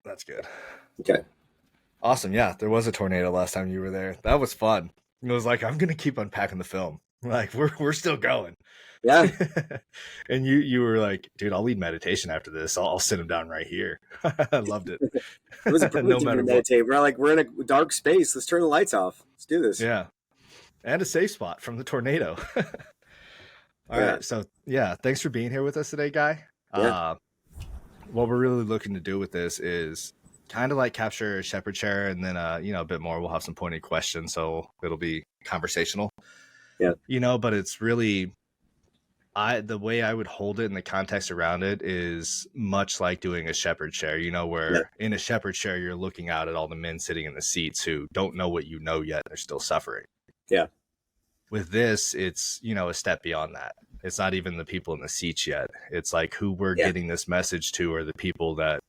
That's good. Okay. Awesome. Yeah, there was a tornado last time you were there. That was fun. It was like, I'm gonna keep unpacking the film. Like we're still going. Yeah. And you were like, dude, I'll lead meditation after this. I'll sit him down right here. I loved it. It was a privilege No to matter what. meditate. We're in a dark space. Let's turn the lights off. Let's do this. Yeah. And a safe spot from the tornado. All Yeah. right. So yeah, thanks for being here with us today, Guy. Yeah. What we're really looking to do with this is kind of like capture a shepherd chair, and then a bit more. We'll have some pointed questions, so it'll be conversational. Yeah. But it's really the way I would hold it in the context around it is much like doing a shepherd chair, where in a shepherd chair, you're looking out at all the men sitting in the seats who don't know what you know yet. They're still suffering. Yeah. With this, it's, a step beyond that. It's not even the people in the seats yet. It's like who we're getting this message to are the people that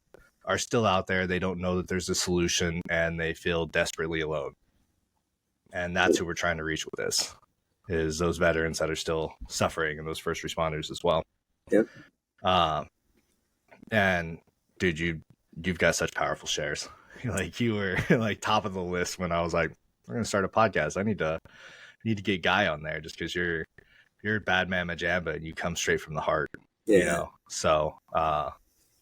are still out there. They don't know that there's a solution and they feel desperately alone. And that's who we're trying to reach with this. Is those veterans that are still suffering and those first responders as well. Yep. And dude, you've got such powerful shares. Like you were like top of the list when I was like, we're going to start a podcast. I need to get Guy on there just because you're a bad man majamba and you come straight from the heart. Yeah. So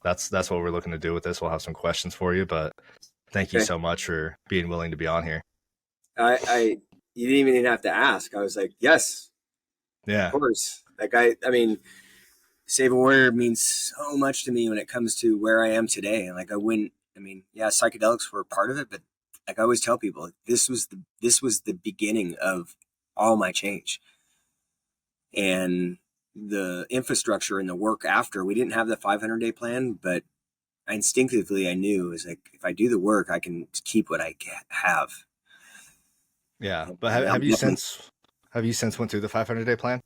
that's what we're looking to do with this. We'll have some questions for you, but thank you so much for being willing to be on here. You didn't even have to ask. I was like, yes. Yeah. Of course. Like I mean, Save a Warrior means so much to me when it comes to where I am today. And like psychedelics were a part of it, but like I always tell people, this was the beginning of all my change. And the infrastructure and the work after, we didn't have the 500-day plan, but instinctively I knew it was like, if I do the work, I can keep what I have. Yeah. But have you since went through the 500-day plan?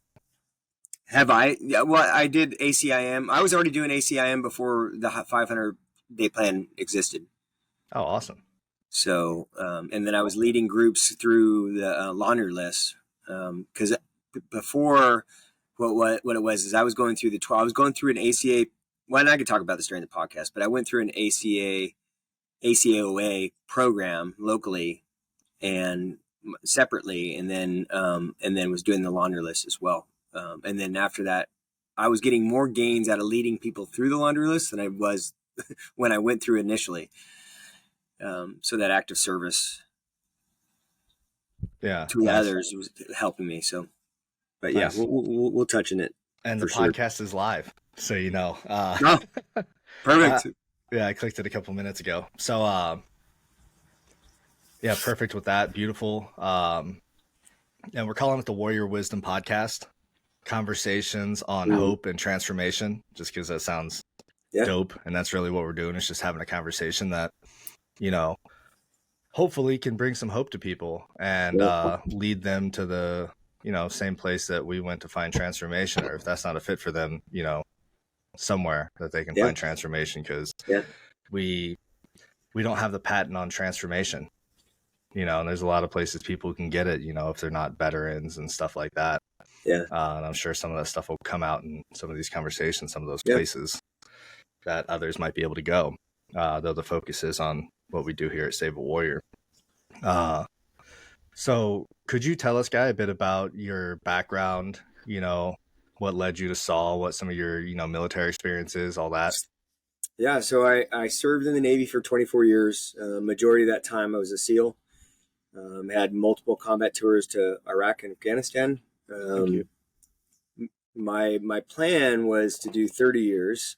Have I? Yeah. Well, I did ACIM. I was already doing ACIM before the 500-day plan existed. Oh, awesome. So, and then I was leading groups through the laundry list. Cause before what it was is I was going through I was going through an ACA. Well, and I could talk about this during the podcast, but I went through an ACAOA program locally and separately, and then was doing the laundry list as well. And then after that, I was getting more gains out of leading people through the laundry list than I was when I went through initially. So that active service to others was helping me. So, but nice. We'll touch on it. And the podcast is live. So, perfect. I clicked it a couple minutes ago. So, perfect with that. Beautiful. And we're calling it the Warrior Wisdom Podcast. Conversations on hope and transformation, just because that sounds dope. And that's really what we're doing. It's just having a conversation that, hopefully can bring some hope to people and lead them to the, same place that we went to find transformation, or if that's not a fit for them, somewhere that they can find transformation, because we don't have the patent on transformation, and there's a lot of places people can get it, if they're not veterans and stuff like that. And I'm sure some of that stuff will come out in some of these conversations, some of those places that others might be able to go, though the focus is on what we do here at Save a Warrior. So could you tell us, Guy, a bit about your background, what led you to Saul, what some of your, military experiences, all that? Yeah. So I served in the Navy for 24 years. Majority of that time I was a SEAL. Had multiple combat tours to Iraq and Afghanistan. My plan was to do 30 years.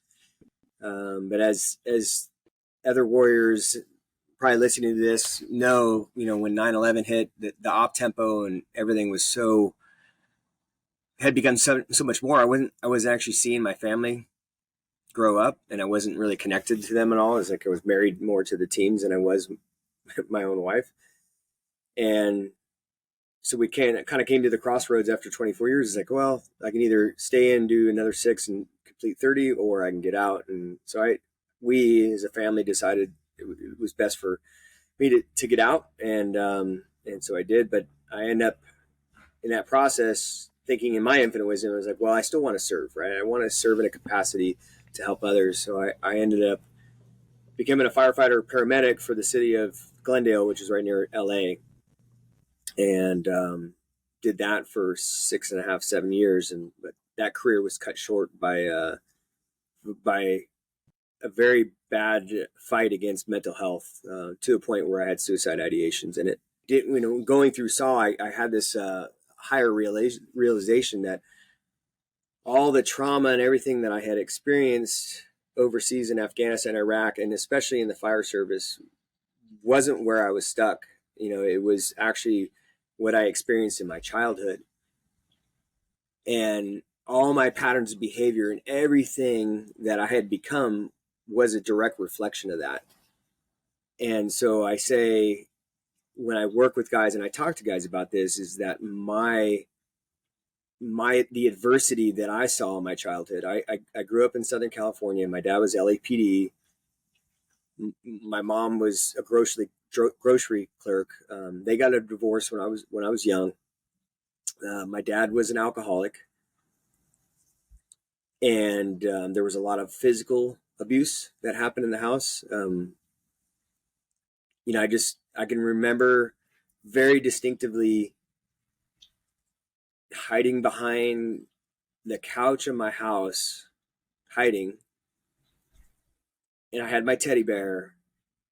But as other warriors probably listening to this know, when 9/11 hit, the op tempo and everything was had become so much more. I wasn't actually seeing my family grow up, and I wasn't really connected to them at all. It's like I was married more to the teams than I was my own wife. And so we kind of came to the crossroads after 24 years. It's like, well, I can either stay in, do another 6 and complete 30, or I can get out. And so we as a family decided it was best for me to get out. And so I did, but I end up in that process thinking in my infinite wisdom, I was like, well, I still want to serve, right? I want to serve in a capacity to help others. So I ended up becoming a firefighter paramedic for the city of Glendale, which is right near LA. And did that for 6.5, 7 years. But that career was cut short by a very bad fight against mental health, to a point where I had suicide ideations. And it did, going through SAW, I had this higher realization that all the trauma and everything that I had experienced overseas in Afghanistan, Iraq, and especially in the fire service wasn't where I was stuck. It was actually what I experienced in my childhood. And all my patterns of behavior and everything that I had become was a direct reflection of that. And so I say, when I work with guys and I talk to guys about this, is that the adversity that I saw in my childhood. I grew up in Southern California. My dad was LAPD. My mom was a grocery clerk. They got a divorce when I was young. My dad was an alcoholic, and there was a lot of physical abuse that happened in the house. I can remember very distinctively hiding behind the couch of my house, hiding. And I had my teddy bear.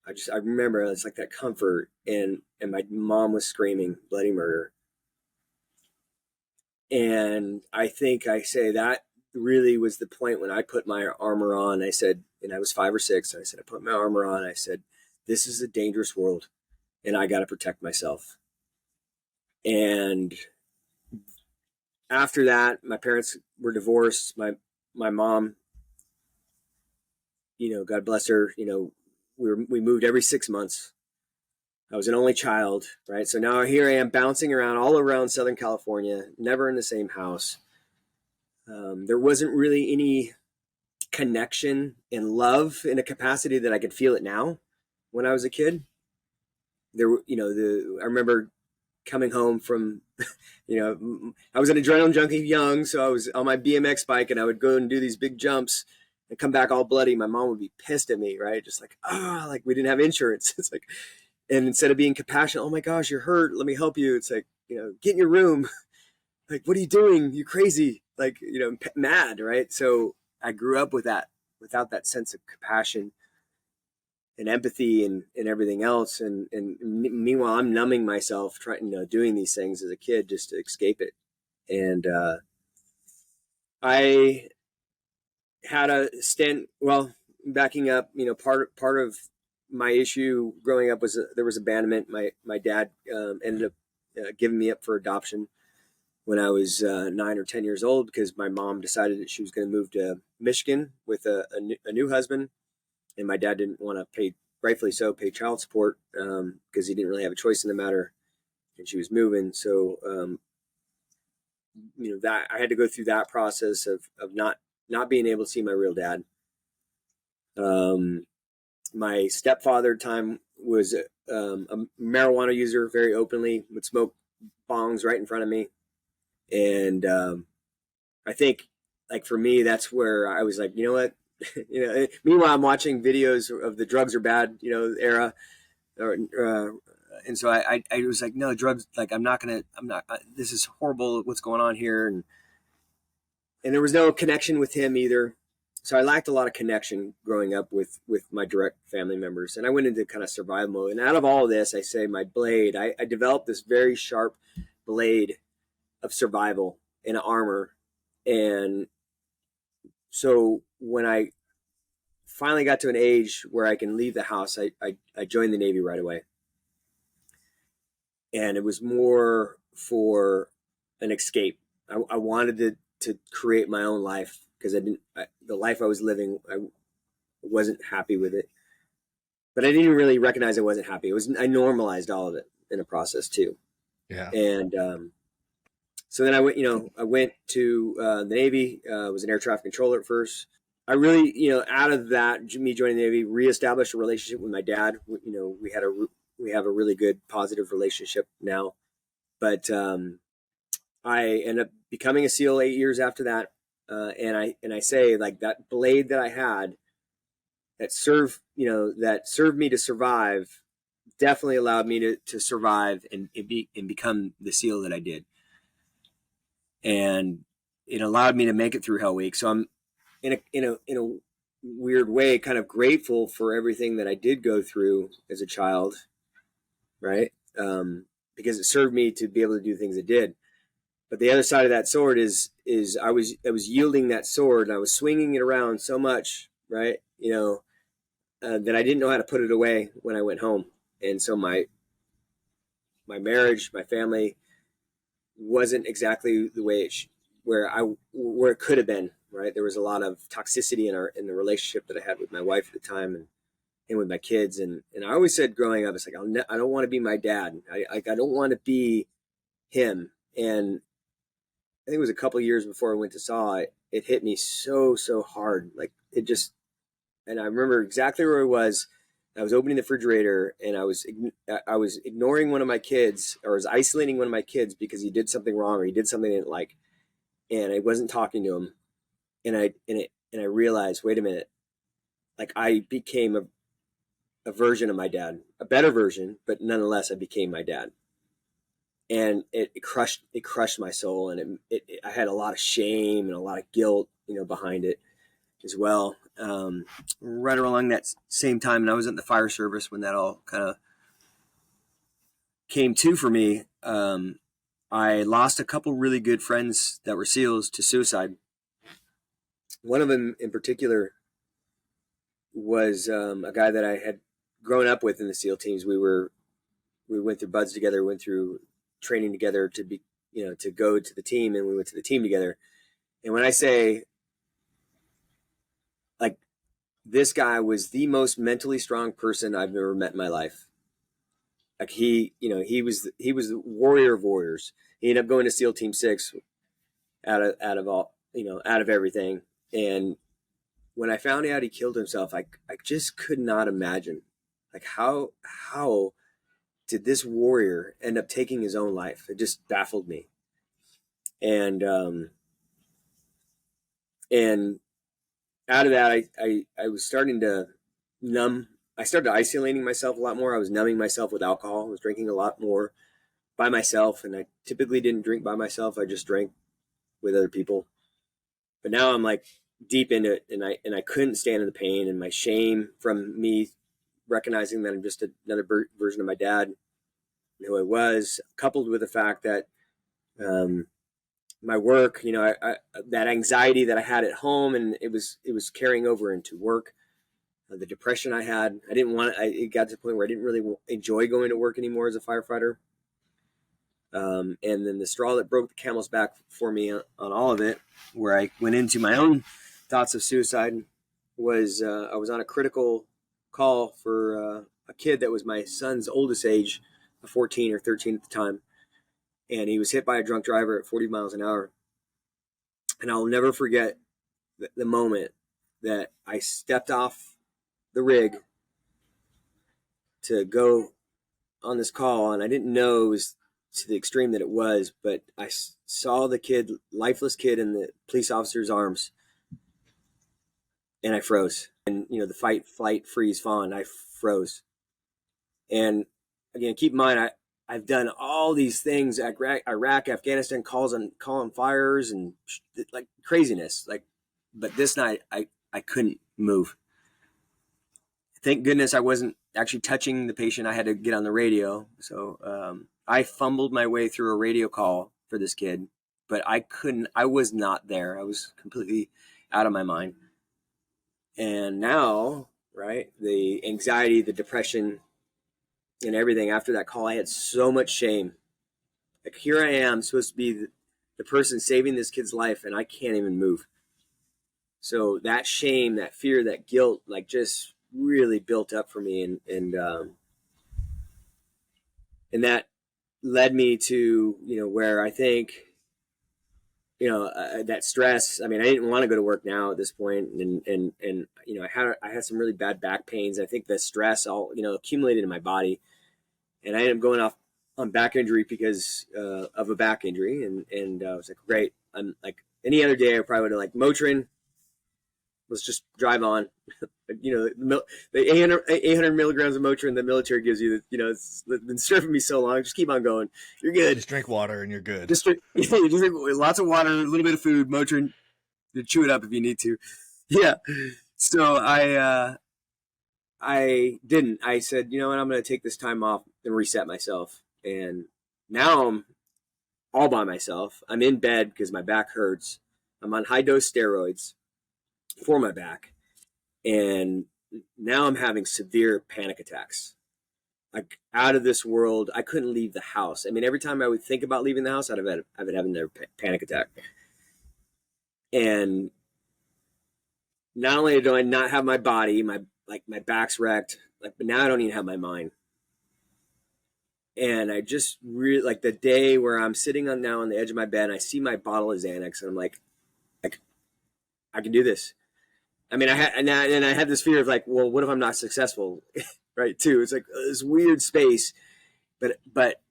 I remember it's like that comfort, and my mom was screaming bloody murder. And I think I say that really was the point when I put my armor on. I said, and I was 5 or 6, I said, I put my armor on. I said, this is a dangerous world, and I got to protect myself. And after that, my parents were divorced. My mom, God bless her, we moved every 6 months. I was an only child, right? So now here I am bouncing around all around Southern California, never in the same house. There wasn't really any connection and love in a capacity that I could feel it now. When I was a kid, I remember coming home from, I was an adrenaline junkie young, so I was on my BMX bike and I would go and do these big jumps and come back all bloody. My mom would be pissed at me, right? Just like, like we didn't have insurance. It's like, and instead of being compassionate, oh my gosh, you're hurt, let me help you. It's like, get in your room. Like, what are you doing? You're crazy. Like, mad, right? So I grew up with that, without that sense of compassion and empathy and everything else. And meanwhile, I'm numbing myself, trying, doing these things as a kid just to escape it. And I had a stint, backing up, part of my issue growing up was there was abandonment. My dad ended up giving me up for adoption when I was 9 or 10 years old, because my mom decided that she was going to move to Michigan with a new husband. And my dad didn't want to rightfully so, pay child support, because he didn't really have a choice in the matter. And she was moving. So, that I had to go through that process of not being able to see my real dad. My stepfather at the time was a marijuana user, very openly, would smoke bongs right in front of me. And I think, like, for me, that's where I was like, you know what? Meanwhile, I'm watching videos of the drugs are bad, era. And so I was like, no, drugs, like, this is horrible. What's going on here? And there was no connection with him either. So I lacked a lot of connection growing up with my direct family members. And I went into kind of survival mode. And out of all of this, I say my blade, I developed this very sharp blade of survival and armor. And so when I finally got to an age where I can leave the house, I joined the Navy right away. And it was more for an escape. I wanted to create my own life, because the life I was living, I wasn't happy with it. But I didn't really recognize I wasn't happy. I normalized all of it in a process too. Yeah. And so then I went to the Navy. Was an air traffic controller at first. I really, out of that, me joining the Navy, reestablished a relationship with my dad. We have a really good, positive relationship now. But I ended up becoming a SEAL 8 years after that. And I say, like, that blade that I had served me to survive definitely allowed me to survive and become the SEAL that I did. And it allowed me to make it through Hell Week. So I'm in a weird way kind of grateful for everything that I did go through as a child, right? Because it served me to be able to do things it did. But the other side of that sword is I was yielding that sword, and I was swinging it around so much, right? That I didn't know how to put it away when I went home. And so my marriage, my family wasn't exactly the way where it could have been, right? There was a lot of toxicity in the relationship that I had with my wife at the time and with my kids. And I always said growing up, it's like, I don't want to be my dad. I don't want to be him. And I think it was a couple of years before I went to SAW, it hit me so hard. Like it just, and I remember exactly where I was. I was opening the refrigerator and I was ignoring one of my kids, or I was isolating one of my kids because he did something wrong or he did something I didn't like. And I wasn't talking to him. And I realized, wait a minute, like I became a version of my dad, a better version, but nonetheless, I became my dad. And it crushed my soul. And I had a lot of shame and a lot of guilt, behind it as well. Right along that same time, and I was in the fire service when that all kind of came to for me. I lost a couple really good friends that were SEALs to suicide. One of them in particular was a guy that I had grown up with in the SEAL teams. We went through BUDS together, went through training together to go to the team, and we went to the team together. And when I say, like, this guy was the most mentally strong person I've ever met in my life. Like he was the warrior of warriors. He ended up going to SEAL Team 6 out of everything. And when I found out he killed himself, I just could not imagine, like, how did this warrior end up taking his own life? It just baffled me. And out of that, I was starting to numb. I started isolating myself a lot more. I was numbing myself with alcohol. I was drinking a lot more by myself, and I typically didn't drink by myself. I just drank with other people. But now I'm like deep into it, and I couldn't stand the pain and my shame from me recognizing that I'm just another version of my dad and who I was, coupled with the fact that my work, that anxiety that I had at home, and it was carrying over into work. The depression I had, it got to the point where I didn't really enjoy going to work anymore as a firefighter. And then the straw that broke the camel's back for me on all of it, where I went into my own thoughts of suicide, was I was on a critical call for a kid that was my son's oldest age, 14 or 13 at the time. And he was hit by a drunk driver at 40 miles an hour. And I'll never forget the moment that I stepped off the rig to go on this call. And I didn't know it was to the extreme that it was, but I saw the lifeless kid in the police officer's arms, and I froze. And, the fight, flight, freeze, fawn, I froze. And again, keep in mind, I've done all these things at Iraq, Afghanistan, calls on fires and like craziness. But this night I couldn't move. Thank goodness I wasn't actually touching the patient. I had to get on the radio. So I fumbled my way through a radio call for this kid, but I was not there. I was completely out of my mind. And now, right, the anxiety, the depression, and everything after that call, I had so much shame. Like, here I am, supposed to be the person saving this kid's life, and I can't even move. So that shame, that fear, that guilt, like, just really built up for me, and that led me to where I think that stress. I mean, I didn't want to go to work now at this point, and I had some really bad back pains. I think the stress all accumulated in my body, and I ended up going off on back injury because of a back injury, and I was like, great. I'm like, any other day I probably would have like, Motrin, let's just drive on. the 800 milligrams of Motrin the military gives you, it's been serving me so long. Just keep on going. You're good. Just drink water and you're good. Just drink lots of water, a little bit of food, Motrin, to chew it up if you need to. Yeah. So I didn't. I said, you know what, I'm going to take this time off and reset myself. And now I'm all by myself. I'm in bed because my back hurts. I'm on high dose steroids for my back. And now I'm having severe panic attacks. Like out of this world. I couldn't leave the house. I mean, every time I would think about leaving the house, I'd have another panic attack. And not only do I not have my body, my back's wrecked, but now I don't even have my mind. And I just really, like, the day where I'm sitting on the edge of my bed and I see my bottle of Xanax and I'm like, I can do this. I mean, I had this fear of like, well, what if I'm not successful? Right. Too. It's like this weird space. But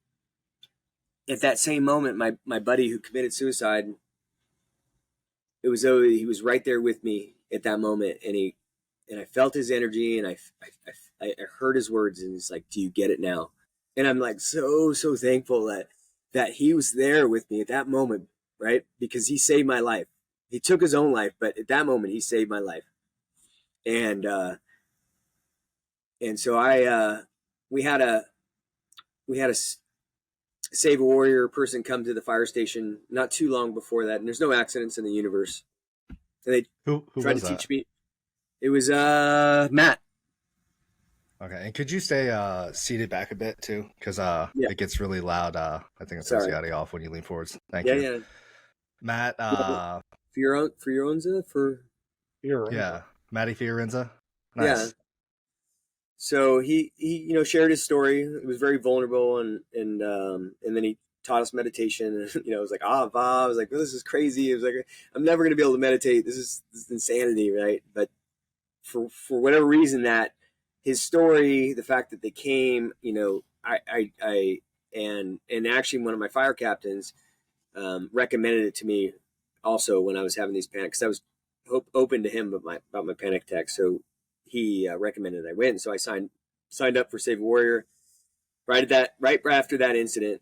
at that same moment, my buddy who committed suicide, he was right there with me at that moment. And I felt his energy and I heard his words, and it's like, do you get it now? And I'm like, so thankful that he was there with me at that moment. Right. Because he saved my life. He took his own life, but at that moment he saved my life. And so we had a Save a Warrior person come to the fire station not too long before that. And there's no accidents in the universe. And they who tried was to that? teach me. It was Matt. Okay, and could you stay seated back a bit too? Because it gets really loud. I think it takes the audio off when you lean forwards. Thank you. Yeah. Matt. Fiorenza. Yeah, Matty Fiorenza. Nice. Yeah. So he shared his story. It was very vulnerable, and then he taught us meditation. And, it was like, I was like, this is crazy. It was like, I'm never going to be able to meditate. This is insanity, right? But for whatever reason, that his story, the fact that they came, and actually one of my fire captains recommended it to me also when I was having these panics. Because I was open to him about my panic attack. So he recommended I went. So I signed up for Save a Warrior right after that incident.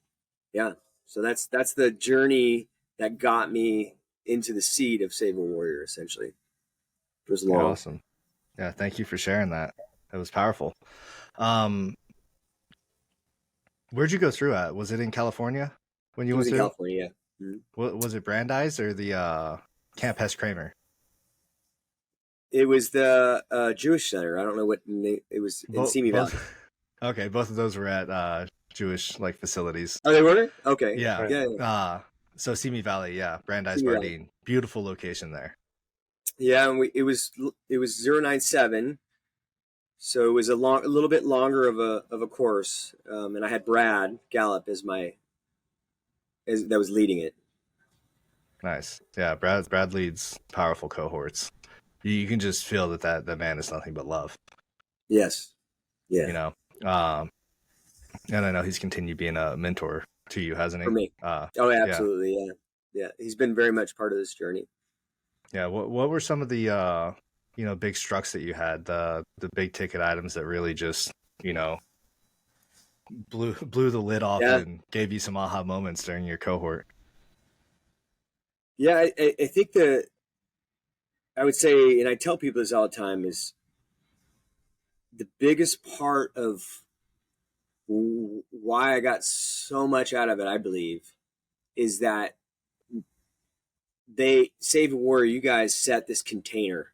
Yeah. So that's the journey that got me into the seed of Save a Warrior, essentially. It was long. Awesome. Yeah. Thank you for sharing that. That was powerful. Where'd you go through at? Was it in California when you went through? California, yeah. Mm-hmm. Was it Brandeis or the Camp Hess Kramer? It was the Jewish Center. I don't know what name it was in Simi Valley. Okay, both of those were at Jewish facilities. Oh, they were? Okay. Yeah. Yeah. So Simi Valley, Brandeis Bardeen, beautiful location there. Yeah, and it was 097, so it was a little bit longer of a course, and I had Brad Gallup that was leading it. Nice. Yeah, Brad leads powerful cohorts. You can just feel that man is nothing but love. Yes. Yeah. And I know he's continued being a mentor to you, hasn't he? For me. Absolutely. Yeah. He's been very much part of this journey. Yeah. What were some of the big strucks that you had, the big ticket items that really just blew the lid off and gave you some aha moments during your cohort? Yeah, I think I would say, and I tell people this all the time, is the biggest part of why I got so much out of it, I believe, is that they Save a Warrior, you guys set this container,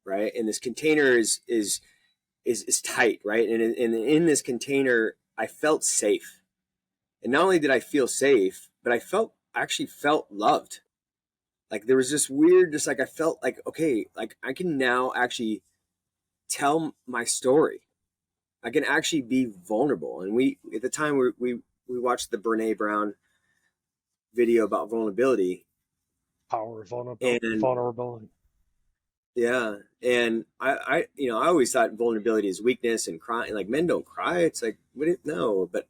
right? And this container is tight, right? And in this container, I felt safe. And not only did I feel safe, but I actually felt loved. Like there was this weird, just like I felt like, okay, like I can now actually tell my story. I can actually be vulnerable. And at the time we watched the Brene Brown video about vulnerability. Power of vulnerability. Yeah. And I always thought vulnerability is weakness and crying. Like men don't cry. It's like, no, but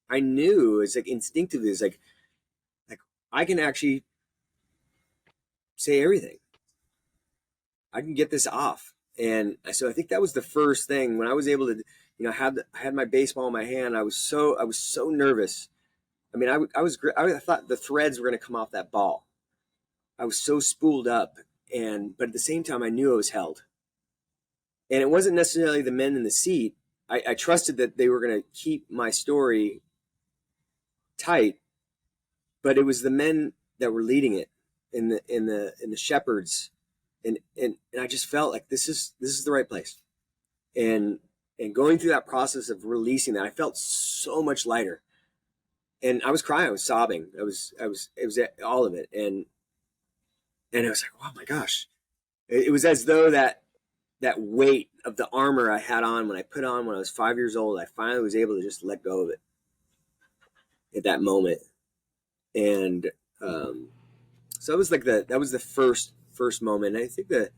I knew it's like instinctively, it's like I can actually say everything. I can get this off. And so I think that was the first thing when I was able to, I had my baseball in my hand. I was so nervous. I mean, I thought the threads were going to come off that ball. I was so spooled up, but at the same time, I knew I was held. And it wasn't necessarily the men in the seat. I trusted that they were going to keep my story tight, but it was the men that were leading it, in the shepherds, and I just felt like this is the right place, and going through that process of releasing that, I felt so much lighter, and I was crying, I was sobbing, it was all of it, and I was like, oh my gosh, it was as though that weight of the armor I had on when I was 5 years old, I finally was able to just let go of it at that moment. And so it was like that was the first moment. And I think that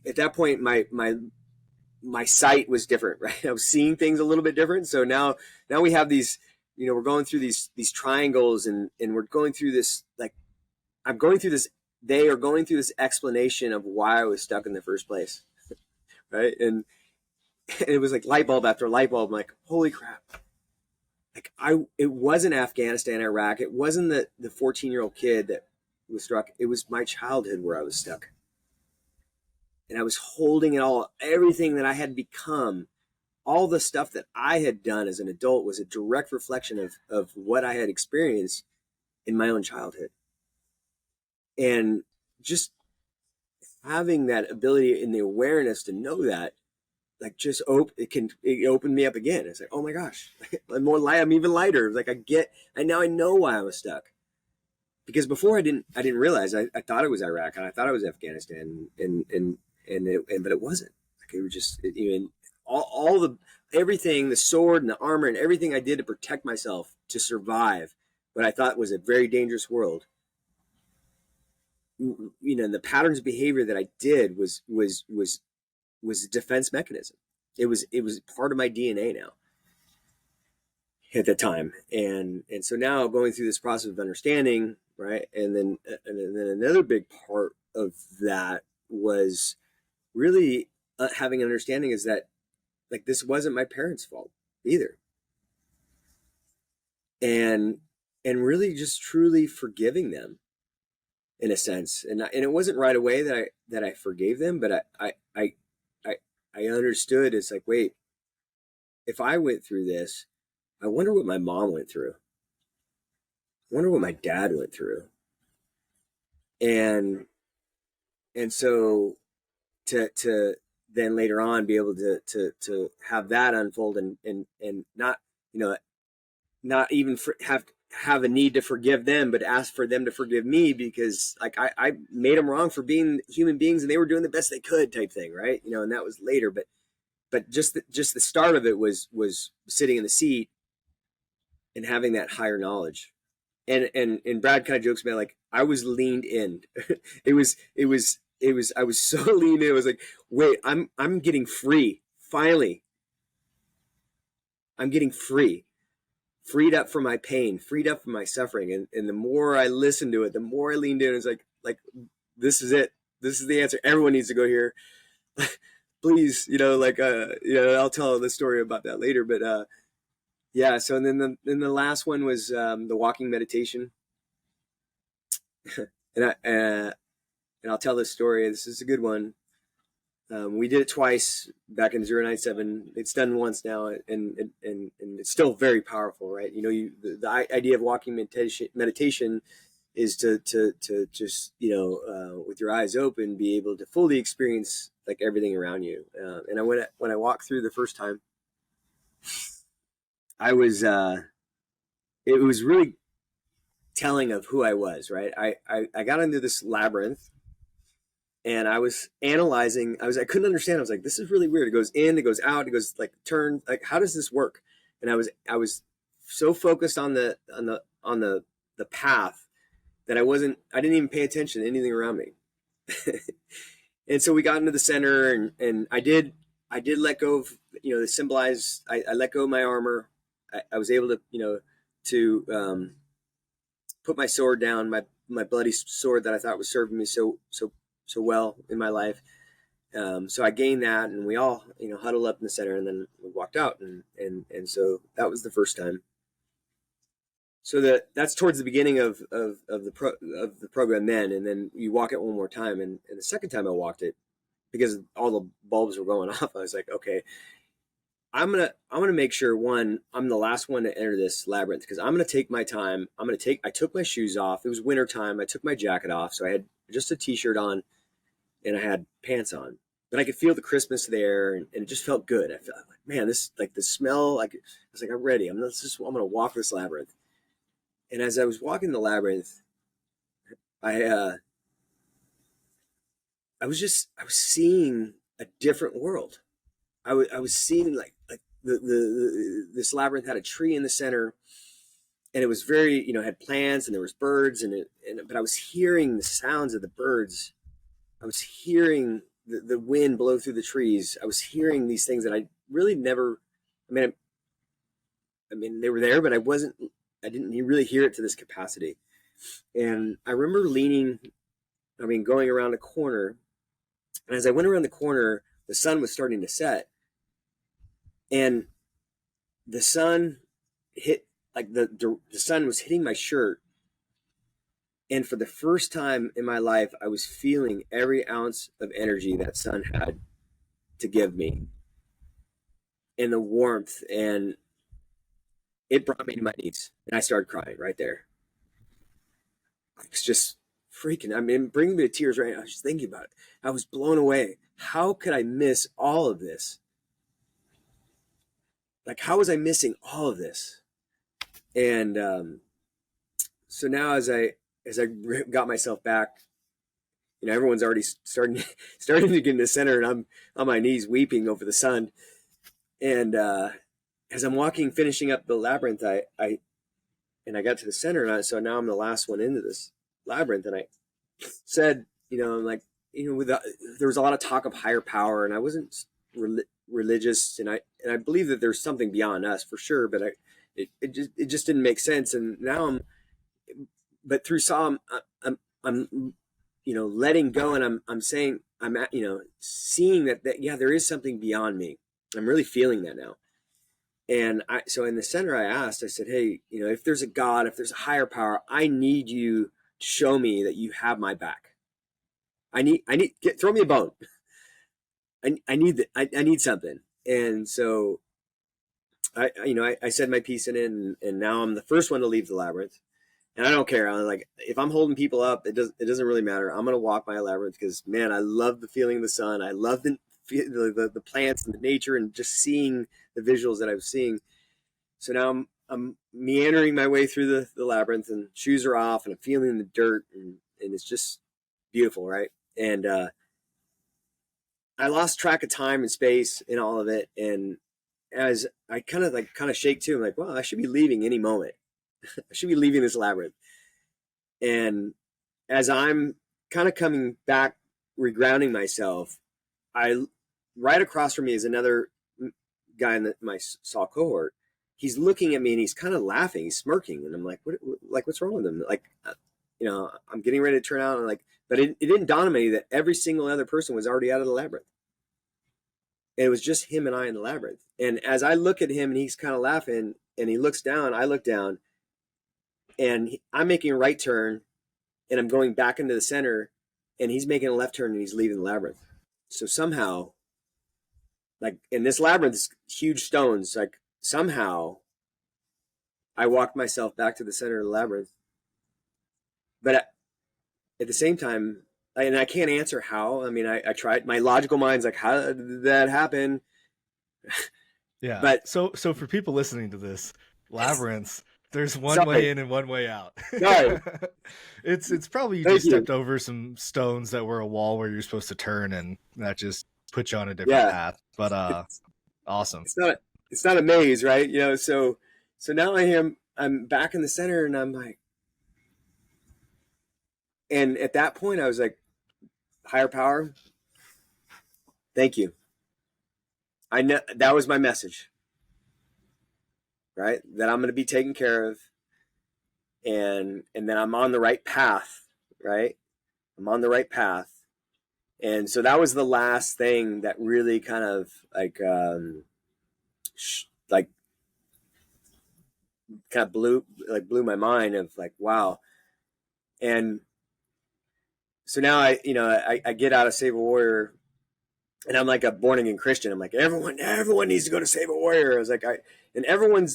at that point, my sight was different, right? I was seeing things a little bit different. So now we have these, we're going through these triangles, and we're going through this, like, I'm going through this, they are going through this explanation of why I was stuck in the first place. Right. And it was like light bulb after light bulb. I'm like, holy crap. Like it wasn't Afghanistan, Iraq. It wasn't the 14-year-old kid that was struck. It was my childhood where I was stuck. And I was holding it all, everything that I had become, all the stuff that I had done as an adult was a direct reflection of what I had experienced in my own childhood. And just having that ability and the awareness to know that, like, just it opened me up again. It's like, oh my gosh, I'm more light. I'm even lighter. Like I know why I was stuck, because before I didn't realize. I thought it was Iraq, and I thought it was Afghanistan, but it wasn't. Like, it was just even all everything, the sword and the armor and everything I did to protect myself, to survive what I thought was a very dangerous world. The patterns of behavior that I did was a defense mechanism. It was part of my DNA now at the time. And so now going through this process of understanding, right? And then another big part of that was really having an understanding is that, like, this wasn't my parents' fault either. And really just truly forgiving them in a sense. And it wasn't right away that I forgave them, but I understood. It's like, wait, if I went through this, I wonder what my mom went through. I wonder what my dad went through. And so to then later on be able to have that unfold, and not, not even have a need to forgive them, but ask for them to forgive me, because, like, I made them wrong for being human beings, and they were doing the best they could, type thing, right? And that was later, but just the start of it was sitting in the seat and having that higher knowledge. And Brad kind of jokes about, like, I was leaned in. I was so leaned in. It was like, wait, I'm getting free. Finally. I'm getting freed up from my pain, freed up from my suffering. And the more I listened to it, the more I leaned in. It's like, this is it. This is the answer. Everyone needs to go here. Please, I'll tell the story about that later. But yeah. So then the last one was the walking meditation. and I'll tell this story. This is a good one. We did it twice back in 097. It's done once now, and it's still very powerful, right? The idea of walking meditation is to just, with your eyes open, be able to fully experience, like, everything around you. And when I walked through the first time, I was it was really telling of who I was, right? I got into this labyrinth. And I was analyzing. I couldn't understand. I was like, this is really weird. It goes in, it goes out, it goes, like, turn. Like, how does this work? And I was so focused on the path that I didn't even pay attention to anything around me. And so we got into the center, and I did let go of, the symbolized. I let go of my armor. I was able to, put my sword down, my bloody sword that I thought was serving me so so well in my life. So I gained that, and we all, huddled up in the center, and then we walked out, and so that was the first time. So that's towards the beginning of the program then, and then you walk it one more time, and the second time I walked it, because all the bulbs were going off, I was like, okay, I'm gonna make sure, one, I'm the last one to enter this labyrinth, because I'm gonna take my time. I took my shoes off. It was winter time. I took my jacket off, so I had just a t-shirt on, and I had pants on, but I could feel the crispness there, and it just felt good. I felt like, man, this, like, the smell. Like, I was like, I'm ready. I'm gonna walk this labyrinth. And as I was walking the labyrinth, I was seeing a different world. I was seeing like this labyrinth had a tree in the center, and it was very, had plants, and there was birds, but I was hearing the sounds of the birds. I was hearing the wind blow through the trees. I was hearing these things that I really never, I mean, they were there, but I didn't really hear it to this capacity. And I remember going around a corner, and as I went around the corner, the sun was starting to set, and the sun hit, like, the sun was hitting my shirt. And for the first time in my life, I was feeling every ounce of energy that sun had to give me, and the warmth, and it brought me to my knees, and I started crying right there. It's just freaking, bringing me to tears right now. I was just thinking about it. I was blown away. How could I miss all of this? Like, how was I missing all of this? And so now, as I got myself back, everyone's already starting to get in the center, and I'm on my knees weeping over the sun. And as I'm finishing up the labyrinth, I got to the center, and so now I'm the last one into this labyrinth, and I said, I'm like, there was a lot of talk of higher power, and I wasn't religious, and I believe that there's something beyond us for sure, but it just didn't make sense. And now but through Psalm, I'm letting go, and I'm saying, seeing that yeah, there is something beyond me. I'm really feeling that now. And so in the center, I said, hey, if there's a God, if there's a higher power, I need you to show me that you have my back. Throw me a bone. I need something. And so I said my piece in it, and now I'm the first one to leave the labyrinth. And I don't care. I'm like, if I'm holding people up, it doesn't really matter. I'm going to walk my labyrinth, because, man, I love the feeling of the sun. I love the plants and the nature, and just seeing the visuals that I was seeing. So now I'm meandering my way through the labyrinth, and shoes are off, and I'm feeling the dirt, and it's just beautiful, right? And I lost track of time and space in all of it. And as I kind of shake too, I'm like, well, I should be leaving any moment. I should be leaving this labyrinth. And as I'm kind of coming back, regrounding myself, right across from me is another guy in my Saw cohort. He's looking at me, and he's kind of laughing, he's smirking, and I'm like, what's wrong with him? Like, I'm getting ready to turn out, and but it didn't dawn on me that every single other person was already out of the labyrinth. And it was just him and I in the labyrinth. And as I look at him, and he's kind of laughing, and he looks down, I look down, and I'm making a right turn, and I'm going back into the center, and he's making a left turn, and he's leaving the labyrinth. So somehow, like, in this labyrinth, is huge stones, like, somehow I walked myself back to the center of the labyrinth. But at the same time, and I can't answer how. I tried. My logical mind's like, how did that happen? Yeah. But so for people listening to this, labyrinths, there's one way in and one way out. Sorry. It's probably you just stepped over some stones that were a wall where you're supposed to turn, and that just put you on a different path. But awesome. It's not a maze, right? So now I'm back in the center, and I'm like, and at that point I was like, higher power, thank you. I know that was my message, right? That I'm going to be taken care of, and that I'm on the right path, right? I'm on the right path, And so that was the last thing that really kind of like kind of blew my mind of like, wow. And so now I get out of Save a Warrior, and I'm like a born again Christian. I'm like, everyone needs to go to Save a Warrior. I was like, and everyone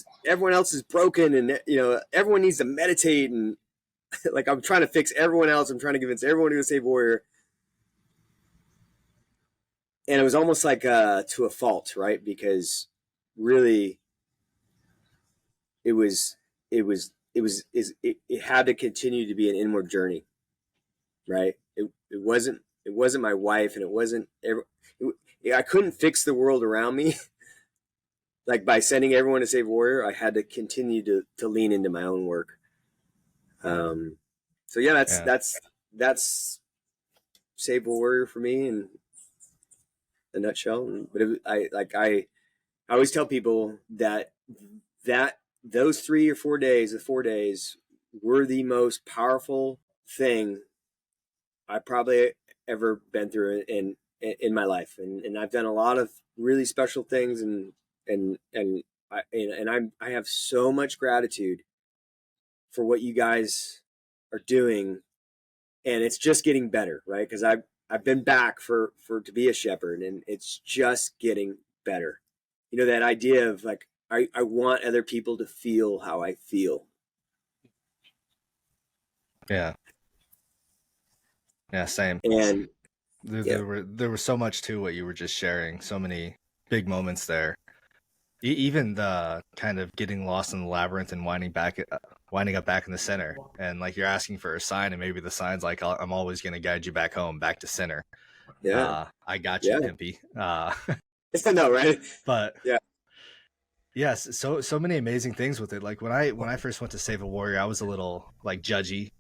else is broken, and everyone needs to meditate, and like I'm trying to fix everyone else. I'm trying to convince everyone to go Save a Warrior. And it was almost like to a fault, right? Because really it had to continue to be an inward journey, right? It wasn't my wife, and it wasn't I couldn't fix the world around me. Like by sending everyone to Save Warrior, I had to continue to lean into my own work. So yeah, that's Save Warrior for me in a nutshell. But I always tell people that those 3 or 4 days, the 4 days, were the most powerful thing I probably ever been through in my life, and I've done a lot of really special things, and I have so much gratitude for what you guys are doing, and it's just getting better, right? Because I've been back for to be a shepherd, and it's just getting better. That idea of like I want other people to feel how I feel. Yeah. Yeah, same. And there was so much to what you were just sharing. So many big moments there. Even the kind of getting lost in the labyrinth and winding up back in the center, and like you're asking for a sign, and maybe the sign's like, I'm always going to guide you back home, back to center. Yeah, I got you, Pimpy. I know, right? But yeah. Yes, so many amazing things with it. Like when I first went to Save a Warrior, I was a little like judgy,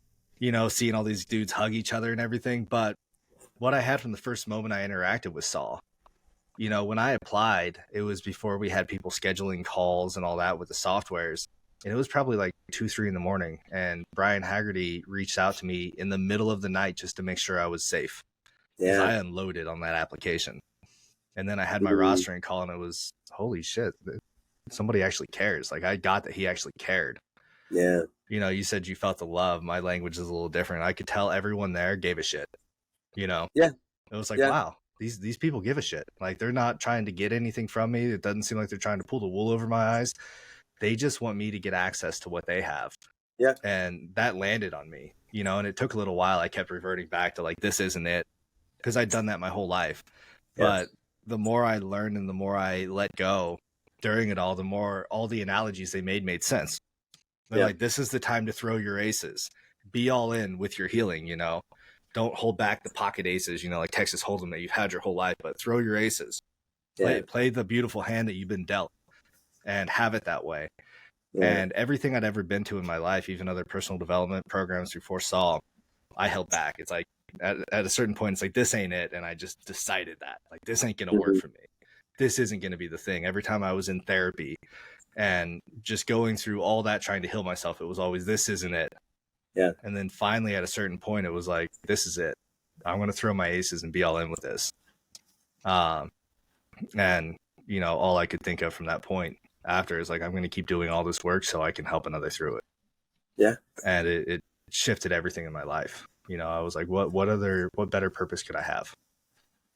seeing all these dudes hug each other and everything. But what I had from the first moment I interacted with Saul, when I applied, it was before we had people scheduling calls and all that with the softwares. And it was probably like 2, 3 in the morning. And Brian Haggerty reached out to me in the middle of the night just to make sure I was safe. Because I unloaded on that application. And then I had my rostering call, and it was, holy shit, somebody actually cares. Like I got that he actually cared. Yeah. You said you felt the love. My language is a little different. I could tell everyone there gave a shit. Yeah. It was like, wow, these people give a shit. Like they're not trying to get anything from me. It doesn't seem like they're trying to pull the wool over my eyes. They just want me to get access to what they have. Yeah. And that landed on me, and it took a little while. I kept reverting back to like, this isn't it. Because I'd done that my whole life. But the more I learned and the more I let go during it all, the more all the analogies they made sense. They're like, this is the time to throw your aces. Be all in with your healing, Don't hold back the pocket aces, like Texas Hold'em that you've had your whole life, but throw your aces. Play the beautiful hand that you've been dealt and have it that way. And everything I'd ever been to in my life, even other personal development programs before Saul, I held back. It's like at a certain point, it's like, this ain't it. And I just decided that like, this ain't going to work for me. This isn't going to be the thing. Every time I was in therapy and just going through all that, trying to heal myself, it was always, this isn't it. Yeah. And then finally at a certain point, it was like, this is it. I'm going to throw my aces and be all in with this. And all I could think of from that point after is like, I'm going to keep doing all this work so I can help another through it. Yeah. And it shifted everything in my life. I was like, what better purpose could I have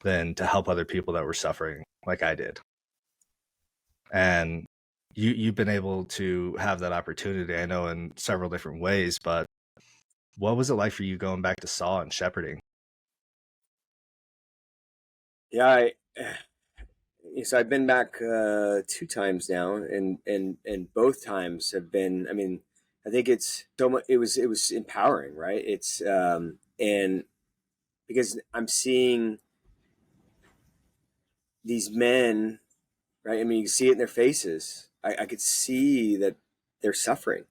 than to help other people that were suffering like I did? And you've been able to have that opportunity, I know, in several different ways, but what was it like for you going back to Saw and shepherding? Yeah, so I've been back 2 times now, and both times have been, I mean, I think it's so much, it was empowering, right? It's and because I'm seeing these men, right? I mean, you can see it in their faces. I could see that they're suffering.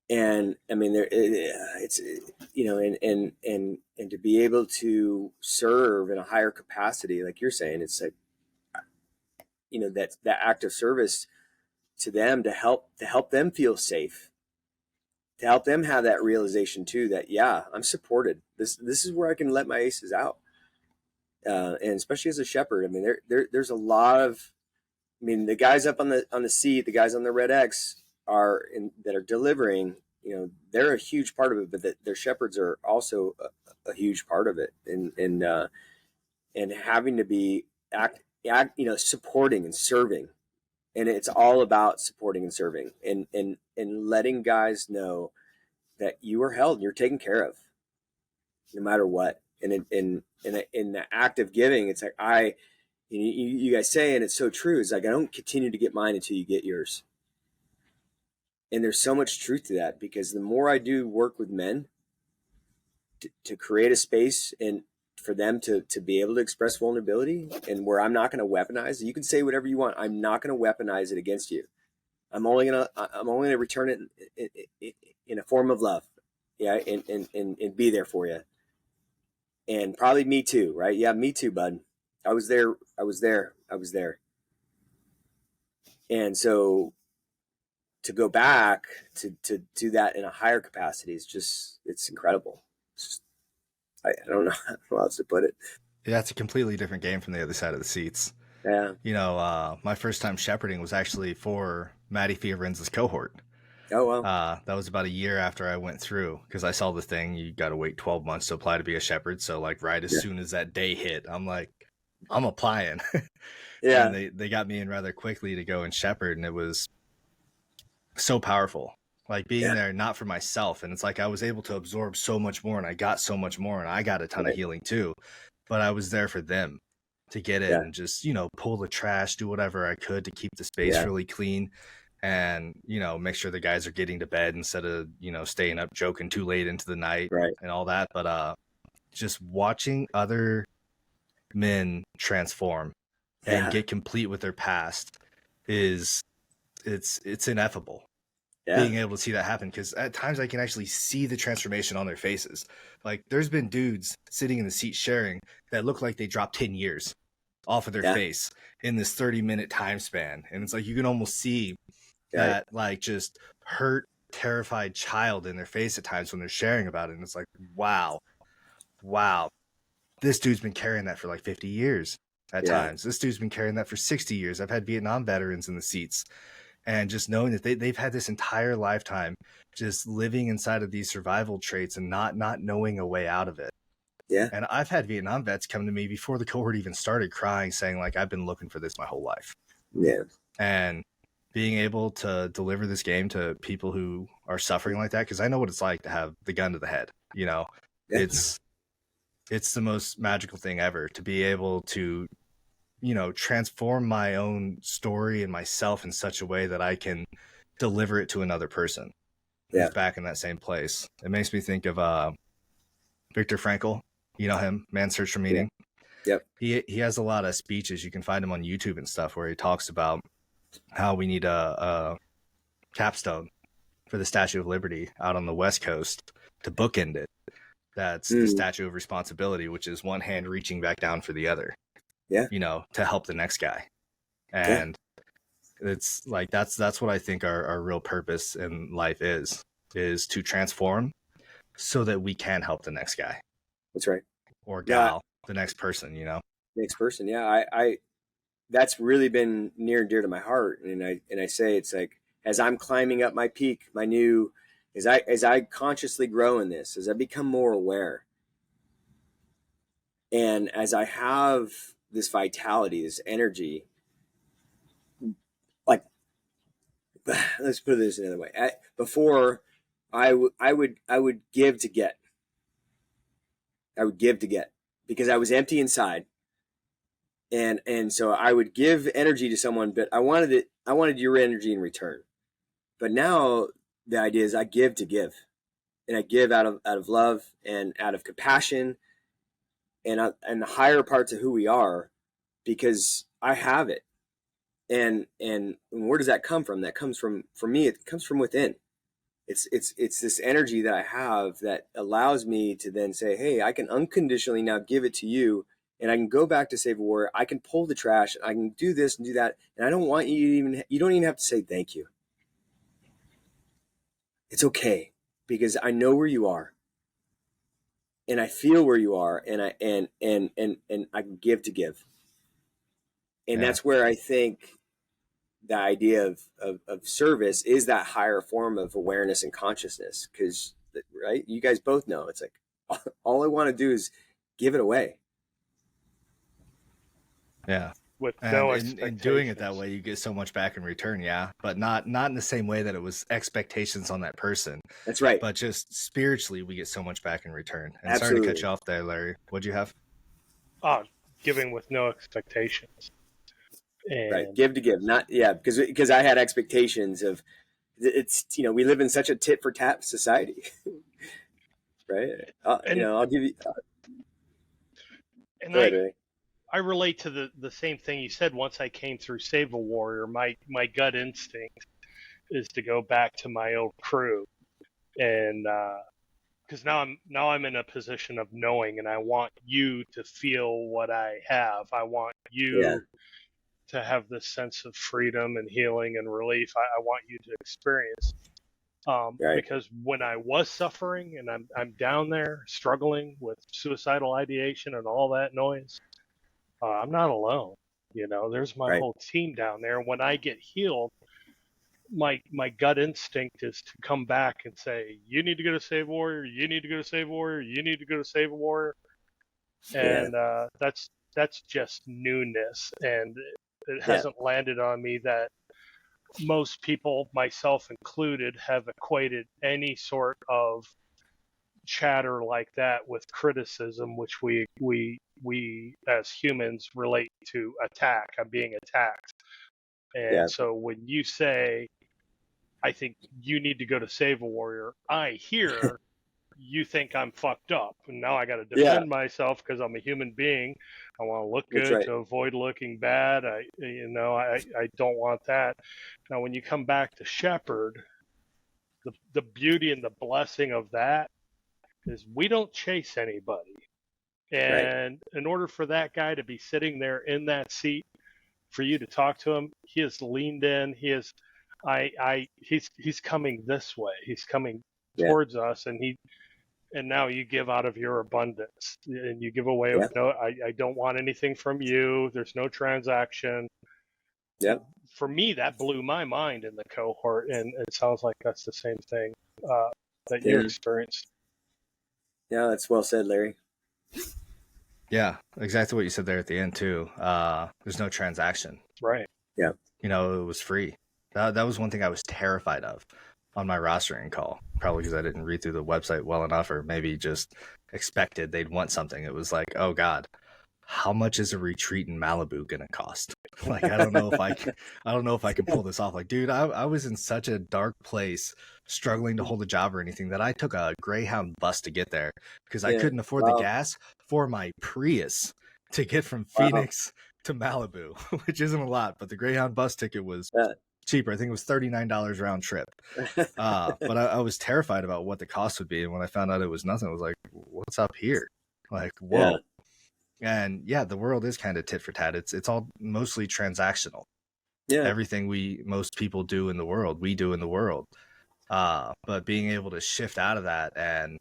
And I mean, it's, and to be able to serve in a higher capacity, like you're saying, it's like, that act of service to them to help them feel safe. to help them have that realization too, that, yeah, I'm supported. This is where I can let my aces out. And especially as a shepherd, I mean, there's a lot of, I mean, the guys up on the seat, the guys on the red X that are delivering, you know, they're a huge part of it, but their shepherds are also a huge part of it. And having to be you know, supporting and serving. And it's all about supporting and serving and letting guys know that you are held, you're taken care of no matter what. And in the act of giving, it's like, you guys say, and it's so true. It's like, I don't continue to get mine until you get yours. And there's so much truth to that, because the more I do work with men to create a space and for them to be able to express vulnerability, and where I'm not going to weaponize, you can say whatever you want. I'm not going to weaponize it against you. I'm only going to return it in a form of love. Yeah. And be there for you. And probably me too, right? Yeah. Me too, bud. I was there. And so to go back to do that in a higher capacity is just, it's incredible. It's just, I don't know how else to put it. Yeah, it's a completely different game from the other side of the seats. Yeah. You know, my first time shepherding was actually for Maddie Fiorenza's cohort. Oh, wow. That was about a year after I went through, because I saw the thing, you got to wait 12 months to apply to be a shepherd. So like right as soon as that day hit, I'm like, I'm applying. Yeah. And they got me in rather quickly to go and shepherd. And it was so powerful, like being there, not for myself. And it's like, I was able to absorb so much more, and I got so much more, and I got a ton of healing too, but I was there for them to get in and just, you know, pull the trash, do whatever I could to keep the space really clean, and, you know, make sure the guys are getting to bed instead of, you know, staying up joking too late into the night and all that. But just watching other men transform and get complete with their past is, it's ineffable. Being able to see that happen, because at times I can actually see the transformation on their faces. Like there's been dudes sitting in the seat sharing that look like they dropped 10 years off of their face in this 30-minute time span. And it's like, you can almost see that like just hurt, terrified child in their face at times when they're sharing about it. And it's like, wow, this dude's been carrying that for like 50 years at times. This dude's been carrying that for 60 years. I've had Vietnam veterans in the seats. And just knowing that they've had this entire lifetime just living inside of these survival traits and not knowing a way out of it. Yeah. And I've had Vietnam vets come to me before the cohort even started, crying, saying like, I've been looking for this my whole life. Yeah. And being able to deliver this game to people who are suffering like that, because I know what it's like to have the gun to the head, you know, it's the most magical thing ever to be able to, you know, transform my own story and myself in such a way that I can deliver it to another person who's back in that same place. It makes me think of Viktor Frankl. You know him, Man's Search for Meaning. Yep. He has a lot of speeches. You can find him on YouTube and stuff, where he talks about how we need a capstone for the Statue of Liberty out on the West Coast to bookend it. That's the Statue of Responsibility, which is one hand reaching back down for the other. Yeah. You know, to help the next guy. And it's like, that's what I think our real purpose in life is to transform so that we can help the next guy. That's right. Or gal, the next person, you know? Next person. Yeah. I that's really been near and dear to my heart. And I say, it's like, as I'm climbing up my peak, as I consciously grow in this, as I become more aware, and as I have this vitality, this energy, like, let's put this another way. Before, I would give to get. I would give to get, because I was empty inside, and so I would give energy to someone, but I wanted your energy in return. But now the idea is I give to give, and I give out of love and out of compassion, and the higher parts of who we are, because I have it. And where does that come from? That comes from, for me, it comes from within. It's this energy that I have that allows me to then say, hey, I can unconditionally now give it to you, and I can go back to Save a Warrior. I can pull the trash. I can do this and do that. And I don't want you don't even have to say thank you. It's okay. because I know where you are, and I feel where you are, and I can give to give. And that's where I think the idea of service is that higher form of awareness and consciousness. Because, right, you guys both know it's like all I want to do is give it away. Yeah. With and no in doing it that way, you get so much back in return. Yeah. But not in the same way that it was expectations on that person. That's right. But just spiritually, we get so much back in return. And Absolutely. Sorry to cut you off there, Larry. What'd you have? Giving with no expectations. And right. Give to give. Not, yeah. Because I had expectations of, it's, we live in such a tit for tat society. Right. I'll give you. And I relate to the same thing you said. Once I came through Save a Warrior, my gut instinct is to go back to my old crew, and because now I'm in a position of knowing, and I want you to feel what I have. I want you to have this sense of freedom and healing and relief. I want you to experience. Because when I was suffering and I'm down there struggling with suicidal ideation and all that noise, I'm not alone. There's my whole team down there. When I get healed, my gut instinct is to come back and say, you need to go to Save Warrior, you need to go to Save Warrior, you need to go to Save Warrior. And that's just newness. And it hasn't landed on me that most people, myself included, have equated any sort of chatter like that with criticism, which we as humans relate to attack. I'm being attacked. And so when you say, I think you need to go to Save a Warrior, I hear you think I'm fucked up, and now I got to defend myself because I'm a human being. I want to look good to avoid looking bad. I don't want that. Now, when you come back to Shepherd, the beauty and the blessing of that is we don't chase anybody. And in order for that guy to be sitting there in that seat, for you to talk to him, he has leaned in. He's coming this way. He's coming towards us, and now you give out of your abundance, and you give away with I don't want anything from you. There's no transaction. Yeah. For me, that blew my mind in the cohort, and it sounds like that's the same thing that you experienced. Yeah, that's well said, Larry. Yeah, exactly what you said there at the end too. There's no transaction. Right. Yeah. It was free. That was one thing I was terrified of on my rostering call, probably because I didn't read through the website well enough, or maybe just expected they'd want something. It was like, oh God, how much is a retreat in Malibu gonna cost? Like, I don't know if I can pull this off. Like, dude, I was in such a dark place, struggling to hold a job or anything, that I took a Greyhound bus to get there because I couldn't afford the gas for my Prius to get from Phoenix to Malibu, which isn't a lot, but the Greyhound bus ticket was cheaper. I think it was $39 round trip. But I was terrified about what the cost would be. And when I found out it was nothing, I was like, what's up here? Like, whoa. And the world is kind of tit for tat. It's all mostly transactional. Everything most people do in the world, we do in the world. But being able to shift out of that and,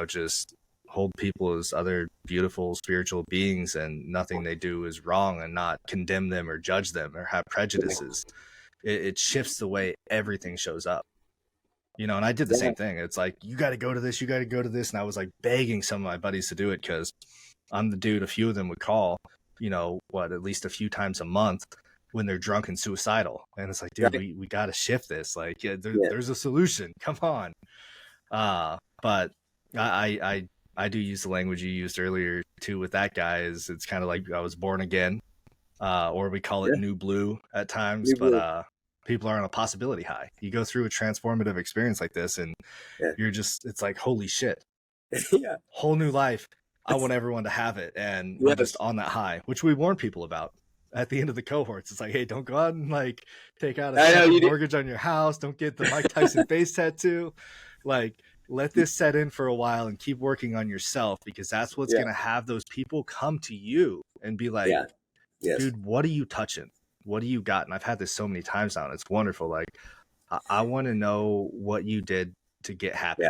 just hold people as other beautiful spiritual beings, and nothing they do is wrong, and not condemn them or judge them or have prejudices. It shifts the way everything shows up, and I did the same thing. It's like, you got to go to this, you got to go to this. And I was like begging some of my buddies to do it, because I'm the dude a few of them would call, at least a few times a month when they're drunk and suicidal. And it's like, dude, we got to shift this. Like, there's a solution. Come on. But I do use the language you used earlier too with that guy. It's kind of like I was born again, or we call it new blue at times. People are on a possibility high. You go through a transformative experience like this, and you're just, it's like, holy shit, whole new life. I want everyone to have it, and we're just on that high, which we warn people about at the end of the cohorts. It's like, hey, don't go out and take out a mortgage on your house. Don't get the Mike Tyson face tattoo. Like, let this set in for a while and keep working on yourself, because that's what's going to have those people come to you and be like, dude, what are you touching? What do you got? And I've had this so many times now, and it's wonderful. Like, I want to know what you did to get happy.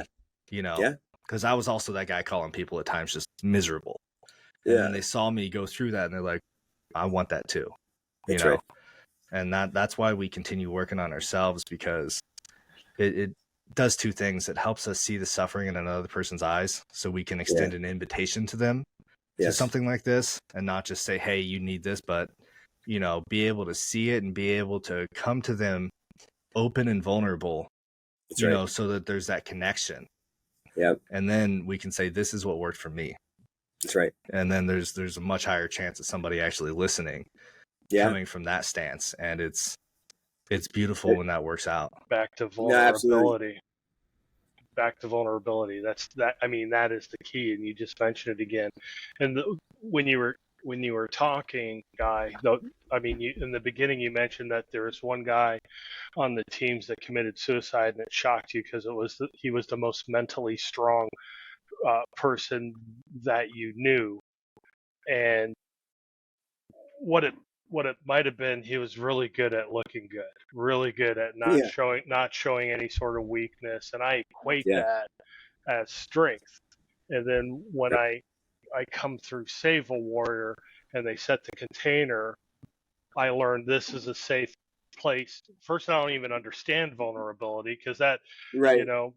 you know, Yeah. because I was also that guy calling people at times just miserable. And Yeah. then they saw me go through that and they're like, I want that too, you That's know? right. And that's why we continue working on ourselves, because it does two things. It helps us see the suffering in another person's eyes so we can extend an invitation to them to Yes. something like this, and not just say, hey, you need this, but, you know, be able to see it and be able to come to them open and vulnerable, That's you right. know, so that there's that connection. Yeah. And then we can say, this is what worked for me. That's right. And then there's a much higher chance of somebody actually listening, Yeah. coming from that stance. And it's beautiful when that works out. Back to No, absolutely. vulnerability. Back to vulnerability. I mean, that is the key, and you just mentioned it again. And when you were talking, Guy, though, I mean, in the beginning you mentioned that there was one guy on the teams that committed suicide, and it shocked you because he was the most mentally strong person that you knew. And what it might have been, he was really good at looking good, really good at not Yeah. showing any sort of weakness, and I equate Yeah. that as strength. And then when Yep. I come through Save a Warrior and they set the container, I learned this is a safe place. First, I don't even understand vulnerability, because that, Right. you know,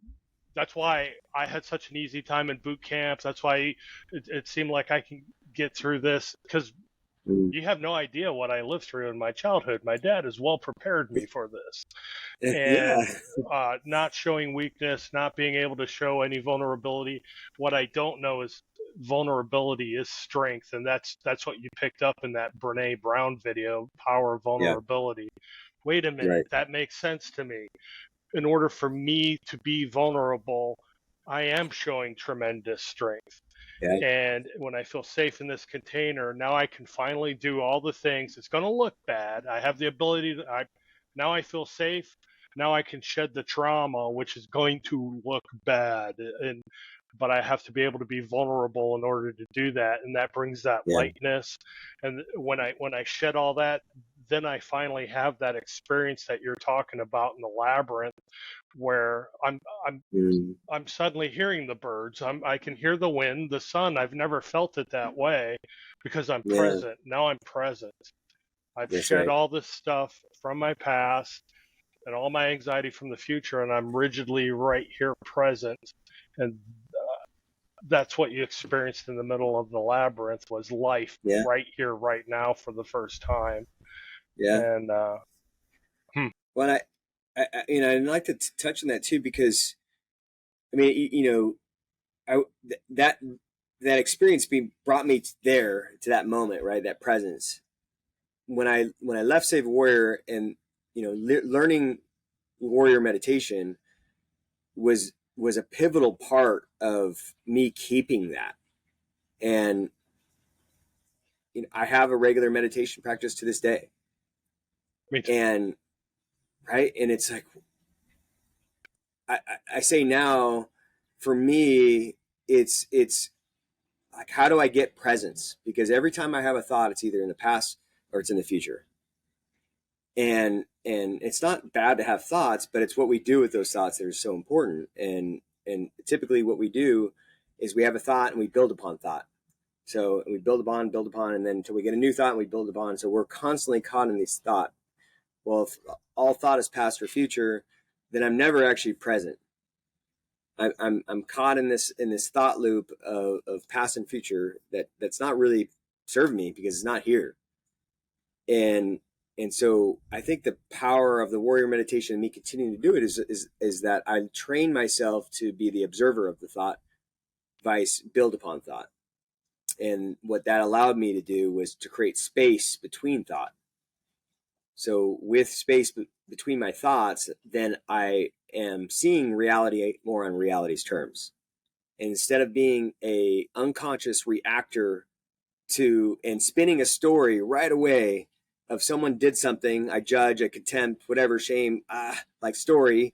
that's why I had such an easy time in boot camps. That's why it seemed like I can get through this, because Mm. you have no idea what I lived through in my childhood. My dad has well prepared me for this. Yeah. And not showing weakness, not being able to show any vulnerability. What I don't know is vulnerability is strength, and that's what you picked up in that Brene Brown video, Power of Yeah. Vulnerability. Wait a minute, Right. that makes sense to me. In order for me to be vulnerable, I am showing tremendous strength. Yeah. And when I feel safe in this container, now I can finally do all the things. It's going to look bad. I have the ability to, now I feel safe. Now I can shed the trauma, which is going to look bad. But I have to be able to be vulnerable in order to do that. And that brings that Yeah. lightness. And when I shed all that, then I finally have that experience that you're talking about in the labyrinth, where Mm. I'm suddenly hearing the birds. I can hear the wind, the sun. I've never felt it that way, because I'm Yeah. present. Now I'm present. I've That's shed right. all this stuff from my past and all my anxiety from the future, and I'm rigidly right here present. And that's what you experienced in the middle of the labyrinth, was life Yeah. right here, right now, for the first time. Yeah. And Well, I'd like to touch on that too, because I mean, that experience brought me there, to that moment, right? That presence. When I left Save a Warrior, and learning warrior meditation was a pivotal part of me keeping that. And I have a regular meditation practice to this day. me too. And right, and it's like, I say now, for me, it's like, how do I get presence? Because every time I have a thought, it's either in the past or it's in the future. And it's not bad to have thoughts, but it's what we do with those thoughts that are so important. And typically what we do is we have a thought and we build upon thought. So we build upon, and then until we get a new thought and we build upon. So we're constantly caught in these thought. Well, if all thought is past or future, then I'm never actually present. I'm caught in this thought loop of past and future that's not really served me, because it's not here. And so I think the power of the warrior meditation and me continuing to do it is that I train myself to be the observer of the thought, vice build upon thought. And what that allowed me to do was to create space between thought. So with space between my thoughts, then I am seeing reality more on reality's terms. And instead of being a unconscious reactor to and spinning a story right away of someone did something, I judge, I contempt, whatever, shame, like story,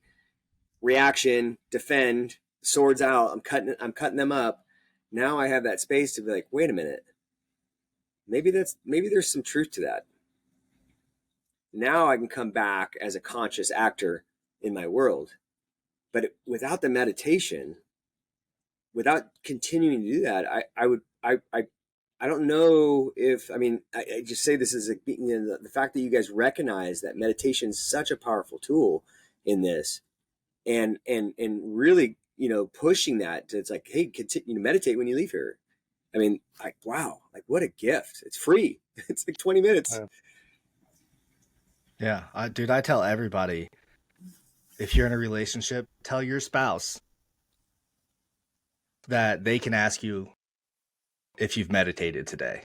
reaction, defend, swords out, I'm cutting them up. Now I have that space to be like, wait a minute, maybe there's some truth to that. Now I can come back as a conscious actor in my world. But without the meditation, without continuing to do that, I don't know if, I mean, I just say this as the fact that you guys recognize that meditation is such a powerful tool in this, and really, pushing that to, it's like, hey, continue to meditate when you leave here. I mean, like, wow, like what a gift. It's free. It's like 20 minutes. Yeah. Dude, I tell everybody, if you're in a relationship, tell your spouse that they can ask you if you've meditated today.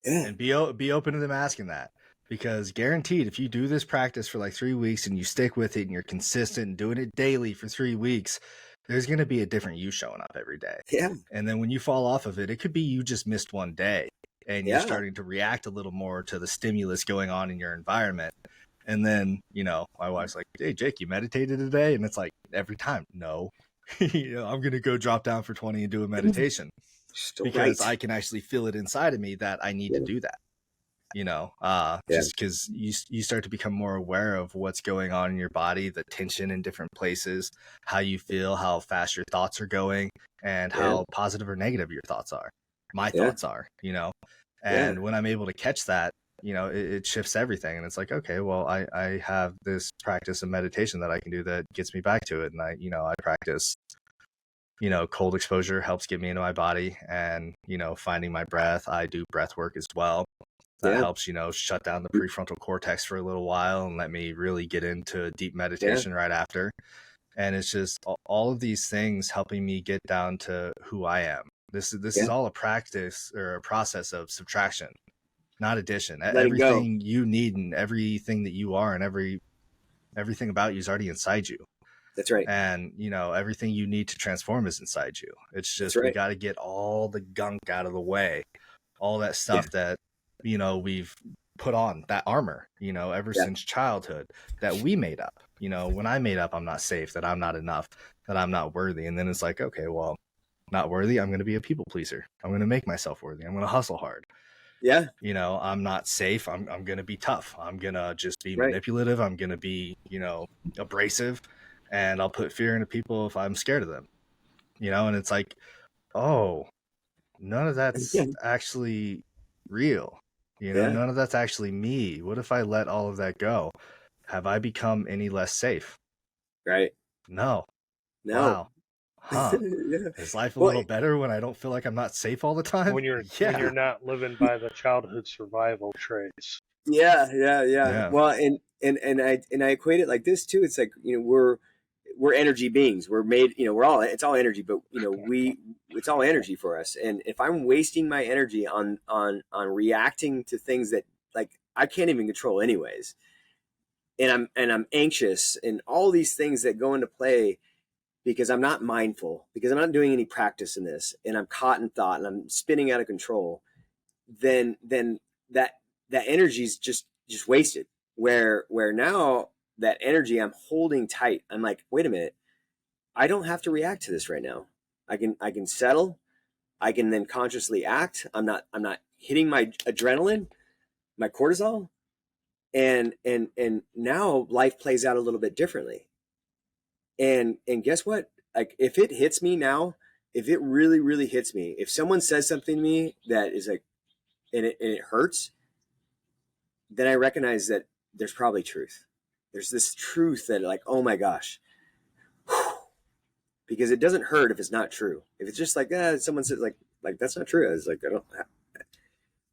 Yeah. And be open to them asking that, because guaranteed, if you do this practice for like 3 weeks and you stick with it and you're consistent and doing it daily for 3 weeks, there's going to be a different you showing up every day. Yeah. And then when you fall off of it, it could be you just missed one day and you're starting to react a little more to the stimulus going on in your environment. And then, my wife's like, hey, Jake, you meditated today? And it's like, every time, no, I'm going to go drop down for 20 and do a meditation because I can actually feel it inside of me that I need to do that. Just because you start to become more aware of what's going on in your body, the tension in different places, how you feel, how fast your thoughts are going, and how positive or negative your thoughts are. My thoughts are, and when I'm able to catch that, it shifts everything. And it's like, okay, well, I have this practice of meditation that I can do that gets me back to it. And I practice, cold exposure helps get me into my body, and, finding my breath. I do breath work as well. That helps, shut down the prefrontal cortex for a little while and let me really get into deep meditation right after. And it's just all of these things helping me get down to who I am. This is all a practice or a process of subtraction, not addition. Everything you need and everything that you are and everything about you is already inside you. That's right. And, everything you need to transform is inside you. It's just, we got to get all the gunk out of the way, all that stuff that, we've put on, that armor, ever since childhood, that we made up. When I made up, I'm not safe, that I'm not enough, that I'm not worthy. And then it's like, okay, well, not worthy. I'm going to be a people pleaser. I'm going to make myself worthy. I'm going to hustle hard. Yeah. I'm not safe. I'm going to be tough. I'm going to just be manipulative. I'm going to be, abrasive, and I'll put fear into people if I'm scared of them, and it's like, oh, none of that's actually real. None of that's actually me. What if I let all of that go? Have I become any less safe? Right. No. Wow. Huh. Is life a little better when I don't feel like I'm not safe all the time? When you're not living by the childhood survival traits. Yeah. Well, and I equate it like this too. It's like, we're energy beings. We're made, it's all energy, but it's all energy for us. And if I'm wasting my energy on reacting to things that, like, I can't even control anyways, and I'm anxious, and all these things that go into play because I'm not mindful, because I'm not doing any practice in this, and I'm caught in thought and I'm spinning out of control, then that energy is just wasted. Where now that energy I'm holding tight, I'm like, wait a minute, I don't have to react to this right now. I can settle. I can then consciously act. I'm not hitting my adrenaline, my cortisol, and now life plays out a little bit differently. And guess what? Like, if it hits me now, if it really, really hits me, if someone says something to me that is like, and it hurts, then I recognize that there's probably truth. There's this truth that, like, oh my gosh, because it doesn't hurt if it's not true. If it's just like, someone says like that's not true. It's like, I don't.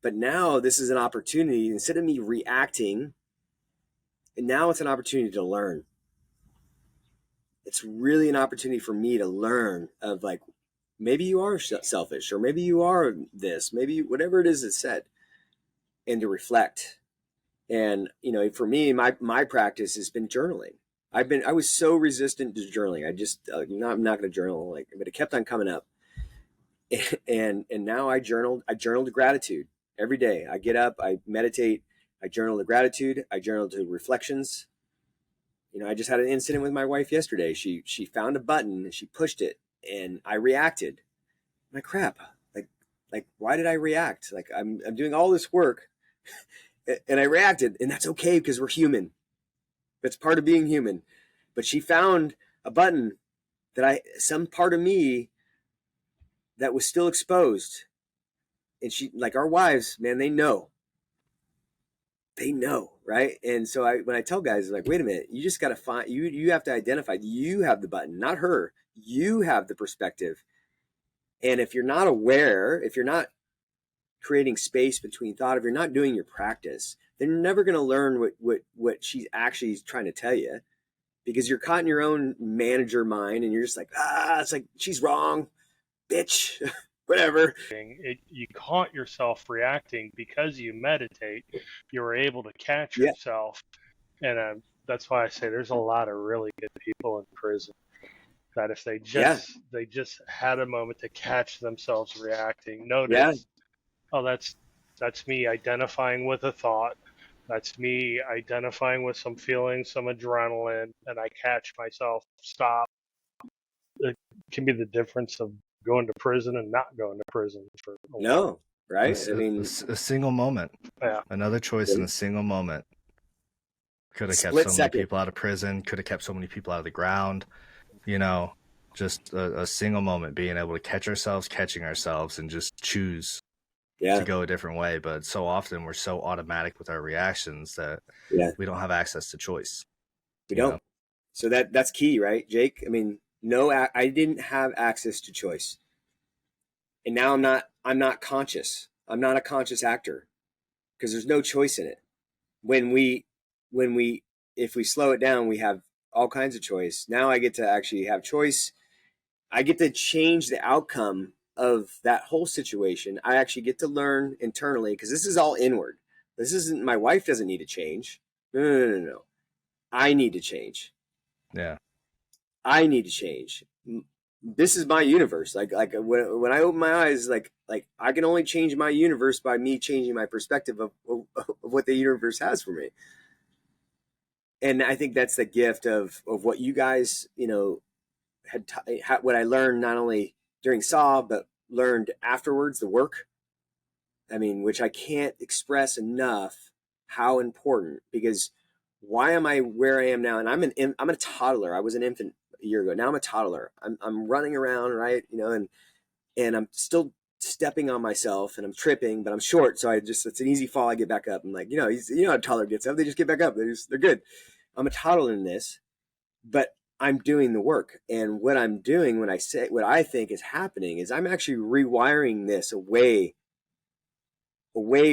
But now this is an opportunity, instead of me reacting, and now it's an opportunity to learn. It's really an opportunity for me to learn of, like, maybe you are selfish, or maybe you are this, maybe whatever it is that's said, and to reflect. And, for me, my practice has been journaling. I was so resistant to journaling. I'm not going to journal, but it kept on coming up. And now I journal the gratitude every day. I get up, I meditate, I journal the gratitude, I journal the reflections. I just had an incident with my wife yesterday. She found a button and she pushed it, and I reacted. I'm like, crap. Like, why did I react? Like, I'm doing all this work and I reacted, and that's okay because we're human. That's part of being human. But she found a button that some part of me that was still exposed. And she, like our wives, man, they know, right? And so when I tell guys, like, wait a minute, you just got to find, you have to identify, you have the button, not her. You have the perspective. And if you're not aware, if you're not creating space between thought, if you're not doing your practice, then you're never going to learn what she's actually trying to tell you, because you're caught in your own manager mind and you're just like, it's like, she's wrong, bitch, whatever. You caught yourself reacting because you meditate. You were able to catch yourself. And that's why I say there's a lot of really good people in prison that if they just had a moment to catch themselves reacting, notice, oh, that's me identifying with a thought. That's me identifying with some feelings, some adrenaline, and I catch myself, stop. It can be the difference of going to prison and not going to prison for a while. Right? A single moment. Yeah. Another choice in a single moment. Could have kept so many people out of prison, could have kept so many people out of the ground. Just a single moment, being able to catching ourselves and just choose to go a different way. But so often we're so automatic with our reactions that we don't have access to choice. We don't. So that's key, right, Jake? I mean, I didn't have access to choice. And now I'm not conscious. I'm not a conscious actor because there's no choice in it. If we slow it down, we have all kinds of choice. Now I get to actually have choice. I get to change the outcome of that whole situation. I actually get to learn internally, because this is all inward. This isn't, my wife doesn't need to change. No. I need to change. Yeah. I need to change. This is my universe. Like when I open my eyes, like I can only change my universe by me changing my perspective of what the universe has for me. And I think that's the gift of what you guys, had what I learned not only during SAW, but learned afterwards, the work. I mean, which I can't express enough how important, because why am I where I am now? And I'm a toddler. I was an infant a year ago. Now I'm a toddler. I'm running around, right? And I'm still stepping on myself and I'm tripping, but I'm short. So it's an easy fall. I get back up. I'm like, how a toddler gets up. They just get back up. They're good. I'm a toddler in this, but I'm doing the work. And what I'm doing when I say what I think is happening is I'm actually rewiring this away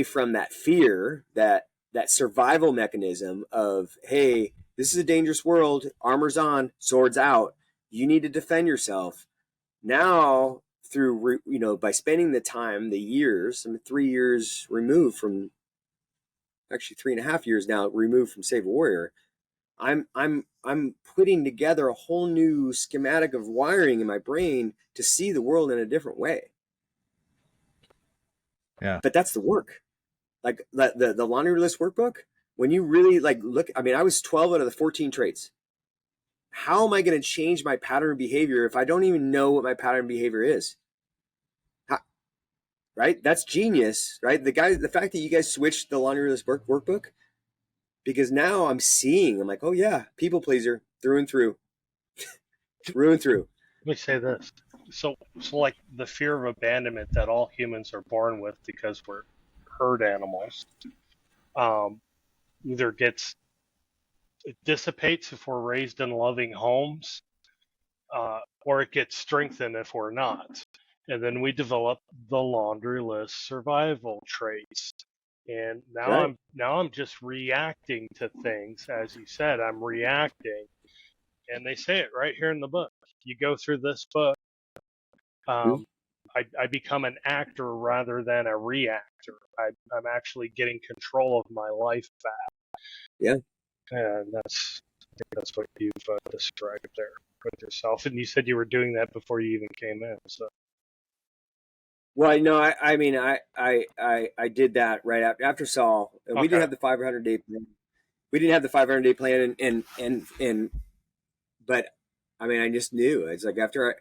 from that fear, that survival mechanism of, hey, this is a dangerous world, armor's on, swords out, you need to defend yourself. Now, through, by spending the time, the years, I'm 3 years removed from, actually 3.5 years now removed from Save a Warrior, I'm putting together a whole new schematic of wiring in my brain to see the world in a different way. Yeah. But that's the work. Like the laundry list workbook, when you really look, I mean, I was 12 out of the 14 traits. How am I going to change my pattern of behavior if I don't even know what my pattern of behavior is? Right? That's genius, right? The fact that you guys switched the laundry list workbook, because now I'm like, oh yeah, people pleaser through and through. Through and through. Let me say this. So like the fear of abandonment that all humans are born with because we're herd animals, either it dissipates if we're raised in loving homes, or it gets strengthened if we're not. And then we develop the laundry list survival traits. And now I'm just reacting to things. As you said, I'm reacting. And they say it right here in the book. You go through this book, I become an actor rather than a reactor. I'm actually getting control of my life back. Yeah. And I think that's what you've described there with yourself. And you said you were doing that before you even came in. So. Well, no, I mean, I did that right after Saul. And we didn't have the 500-day plan. We didn't have the 500-day plan, and but I mean, I just knew. It's like after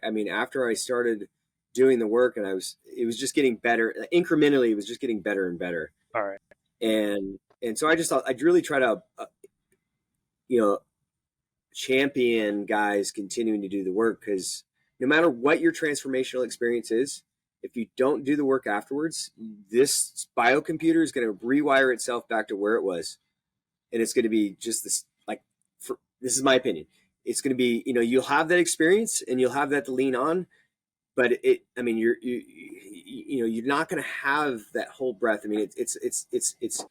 I started doing the work, and it was just getting better incrementally. It was just getting better and better. All right. And so I just thought I'd really try to, champion guys continuing to do the work, because no matter what your transformational experience is, if you don't do the work afterwards, this biocomputer is going to rewire itself back to where it was. And it's going to be just this, like, this is my opinion. It's going to be, you'll have that experience and you'll have that to lean on, but you're not going to have that whole breath. I mean, it's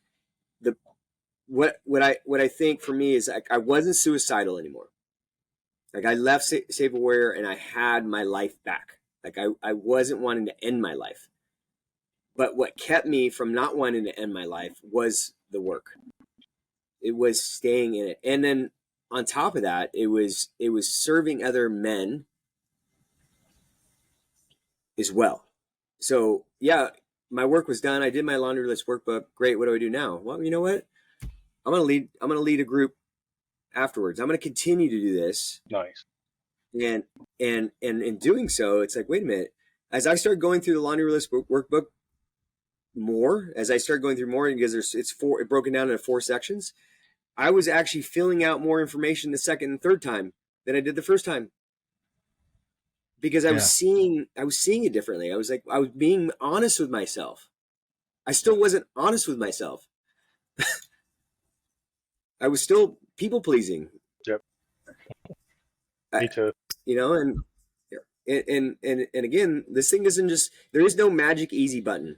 what I think for me is, like, I wasn't suicidal anymore. Like, I left Save a Warrior and I had my life back. Like, I wasn't wanting to end my life. But what kept me from not wanting to end my life was the work. It was staying in it. And then on top of that, it was serving other men as well. So yeah, my work was done. I did my laundry list workbook. Great. What do I do now? Well, you know what? I'm going to lead a group afterwards. I'm going to continue to do this. Nice. And in doing so, it's like, wait a minute. As I start going through the laundry list workbook more, because it's broken down into 4 sections, I was actually filling out more information the second and third time than I did the first time, because I was seeing it differently. I was being honest with myself. I still wasn't honest with myself. I was still people pleasing. Yep. Me too. And again, this thing doesn't just, there is no magic easy button.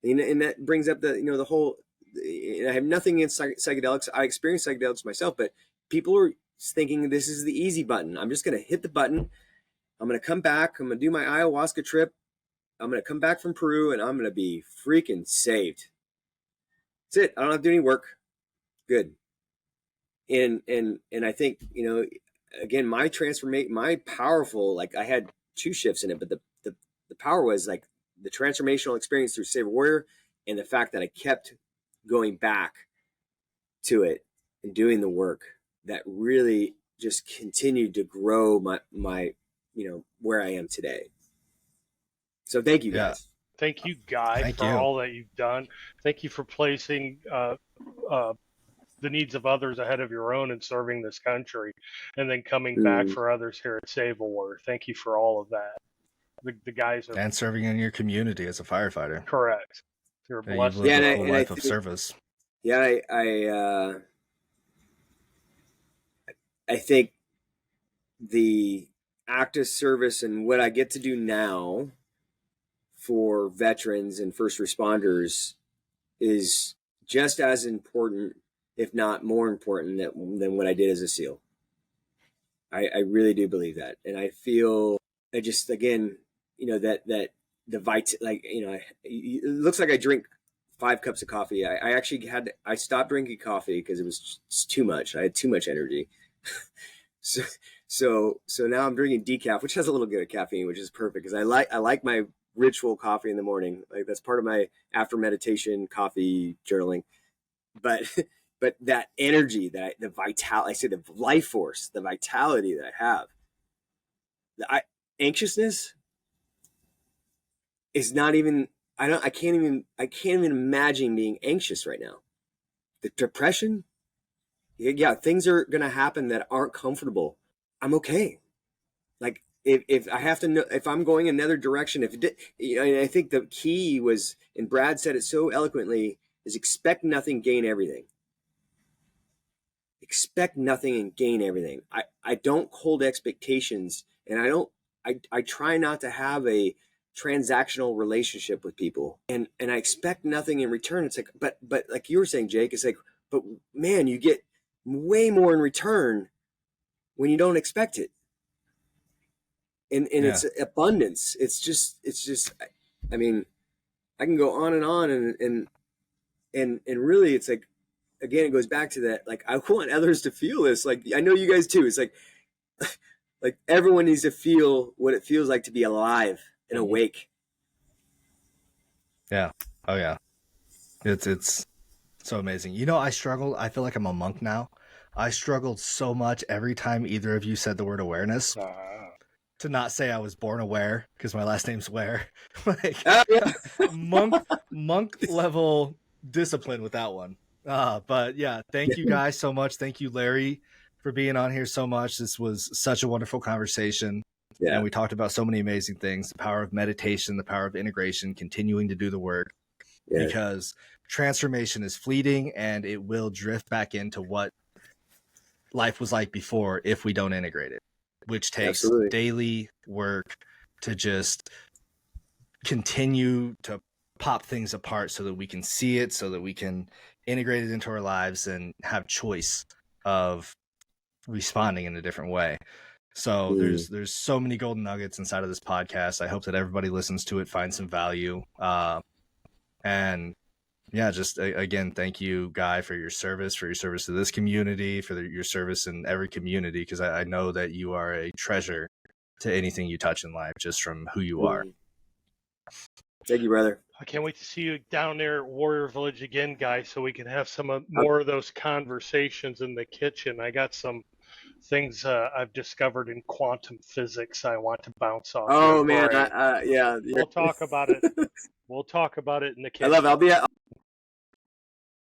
And that brings up the whole, and I have nothing against psychedelics. I experienced psychedelics myself, but people are thinking this is the easy button. I'm just going to hit the button. I'm going to come back. I'm going to do my ayahuasca trip. I'm going to come back from Peru and I'm going to be freaking saved. That's it. I don't have to do any work. Good. And I think, again, my transformation, my powerful, like, I had 2 shifts in it, but the power was like the transformational experience through Save a Warrior, and the fact that I kept going back to it and doing the work that really just continued to grow my where I am today. So thank you guys. Thank you, Guy, for all that you've done. Thank you for placing the needs of others ahead of your own and serving this country, and then coming back for others here at Save a Warrior. Thank you for all of that. The guys are, and serving in your community as a firefighter. Correct. You're a blessed. You've lived a whole life of service. Yeah, I think the active service and what I get to do now for veterans and first responders is just as important, if not more important, than what I did as a SEAL. I really do believe that. And I feel, I just, again, that it looks like I drink 5 cups of coffee. I actually I stopped drinking coffee because it was just too much. I had too much energy. So now I'm drinking decaf, which has a little bit of caffeine, which is perfect, because I like my ritual coffee in the morning. Like, that's part of my after meditation coffee journaling. But that energy, the life force, the vitality that I have, anxiousness is not even, I can't even imagine being anxious right now. The depression, things are going to happen that aren't comfortable. I'm okay. Like, if I have to know, if I'm going another direction, and I think the key was, and Brad said it so eloquently, is expect nothing, gain everything. Expect nothing and gain everything. I don't hold expectations, and I try not to have a transactional relationship with people, and I expect nothing in return. It's like, but like you were saying, Jake, it's like, but man, you get way more in return when you don't expect it. And it's abundance. It's just, I mean, I can go on and really, it's like, again, it goes back to that. Like, I want others to feel this. Like, I know you guys too. It's like everyone needs to feel what it feels like to be alive and awake. Yeah. Oh yeah. It's so amazing. I struggled. I feel like I'm a monk now. I struggled so much every time either of you said the word awareness to not say I was born aware, because my last name's Wehr. monk level discipline with that one. But yeah, thank you guys so much. Thank you, Larry, for being on here so much. This was such a wonderful conversation. Yeah. And we talked about so many amazing things, the power of meditation, the power of integration, continuing to do the work, because transformation is fleeting and it will drift back into what life was like before if we don't integrate it, which takes daily work to just continue to pop things apart so that we can see it, so that we can integrate it into our lives and have choice of responding in a different way. So there's so many golden nuggets inside of this podcast. I hope that everybody listens to it, finds some value. And yeah, just again, thank you, Guy, for your service to this community, for your service in every community, because I know that you are a treasure to anything you touch in life, just from who you are. Thank you, brother. I can't wait to see you down there at Warrior Village again, Guy, so we can have some more of those conversations in the kitchen. I got some things I've discovered in quantum physics I want to bounce off. Oh man, yeah. We'll talk about it. We'll talk about it in the kitchen. I love it.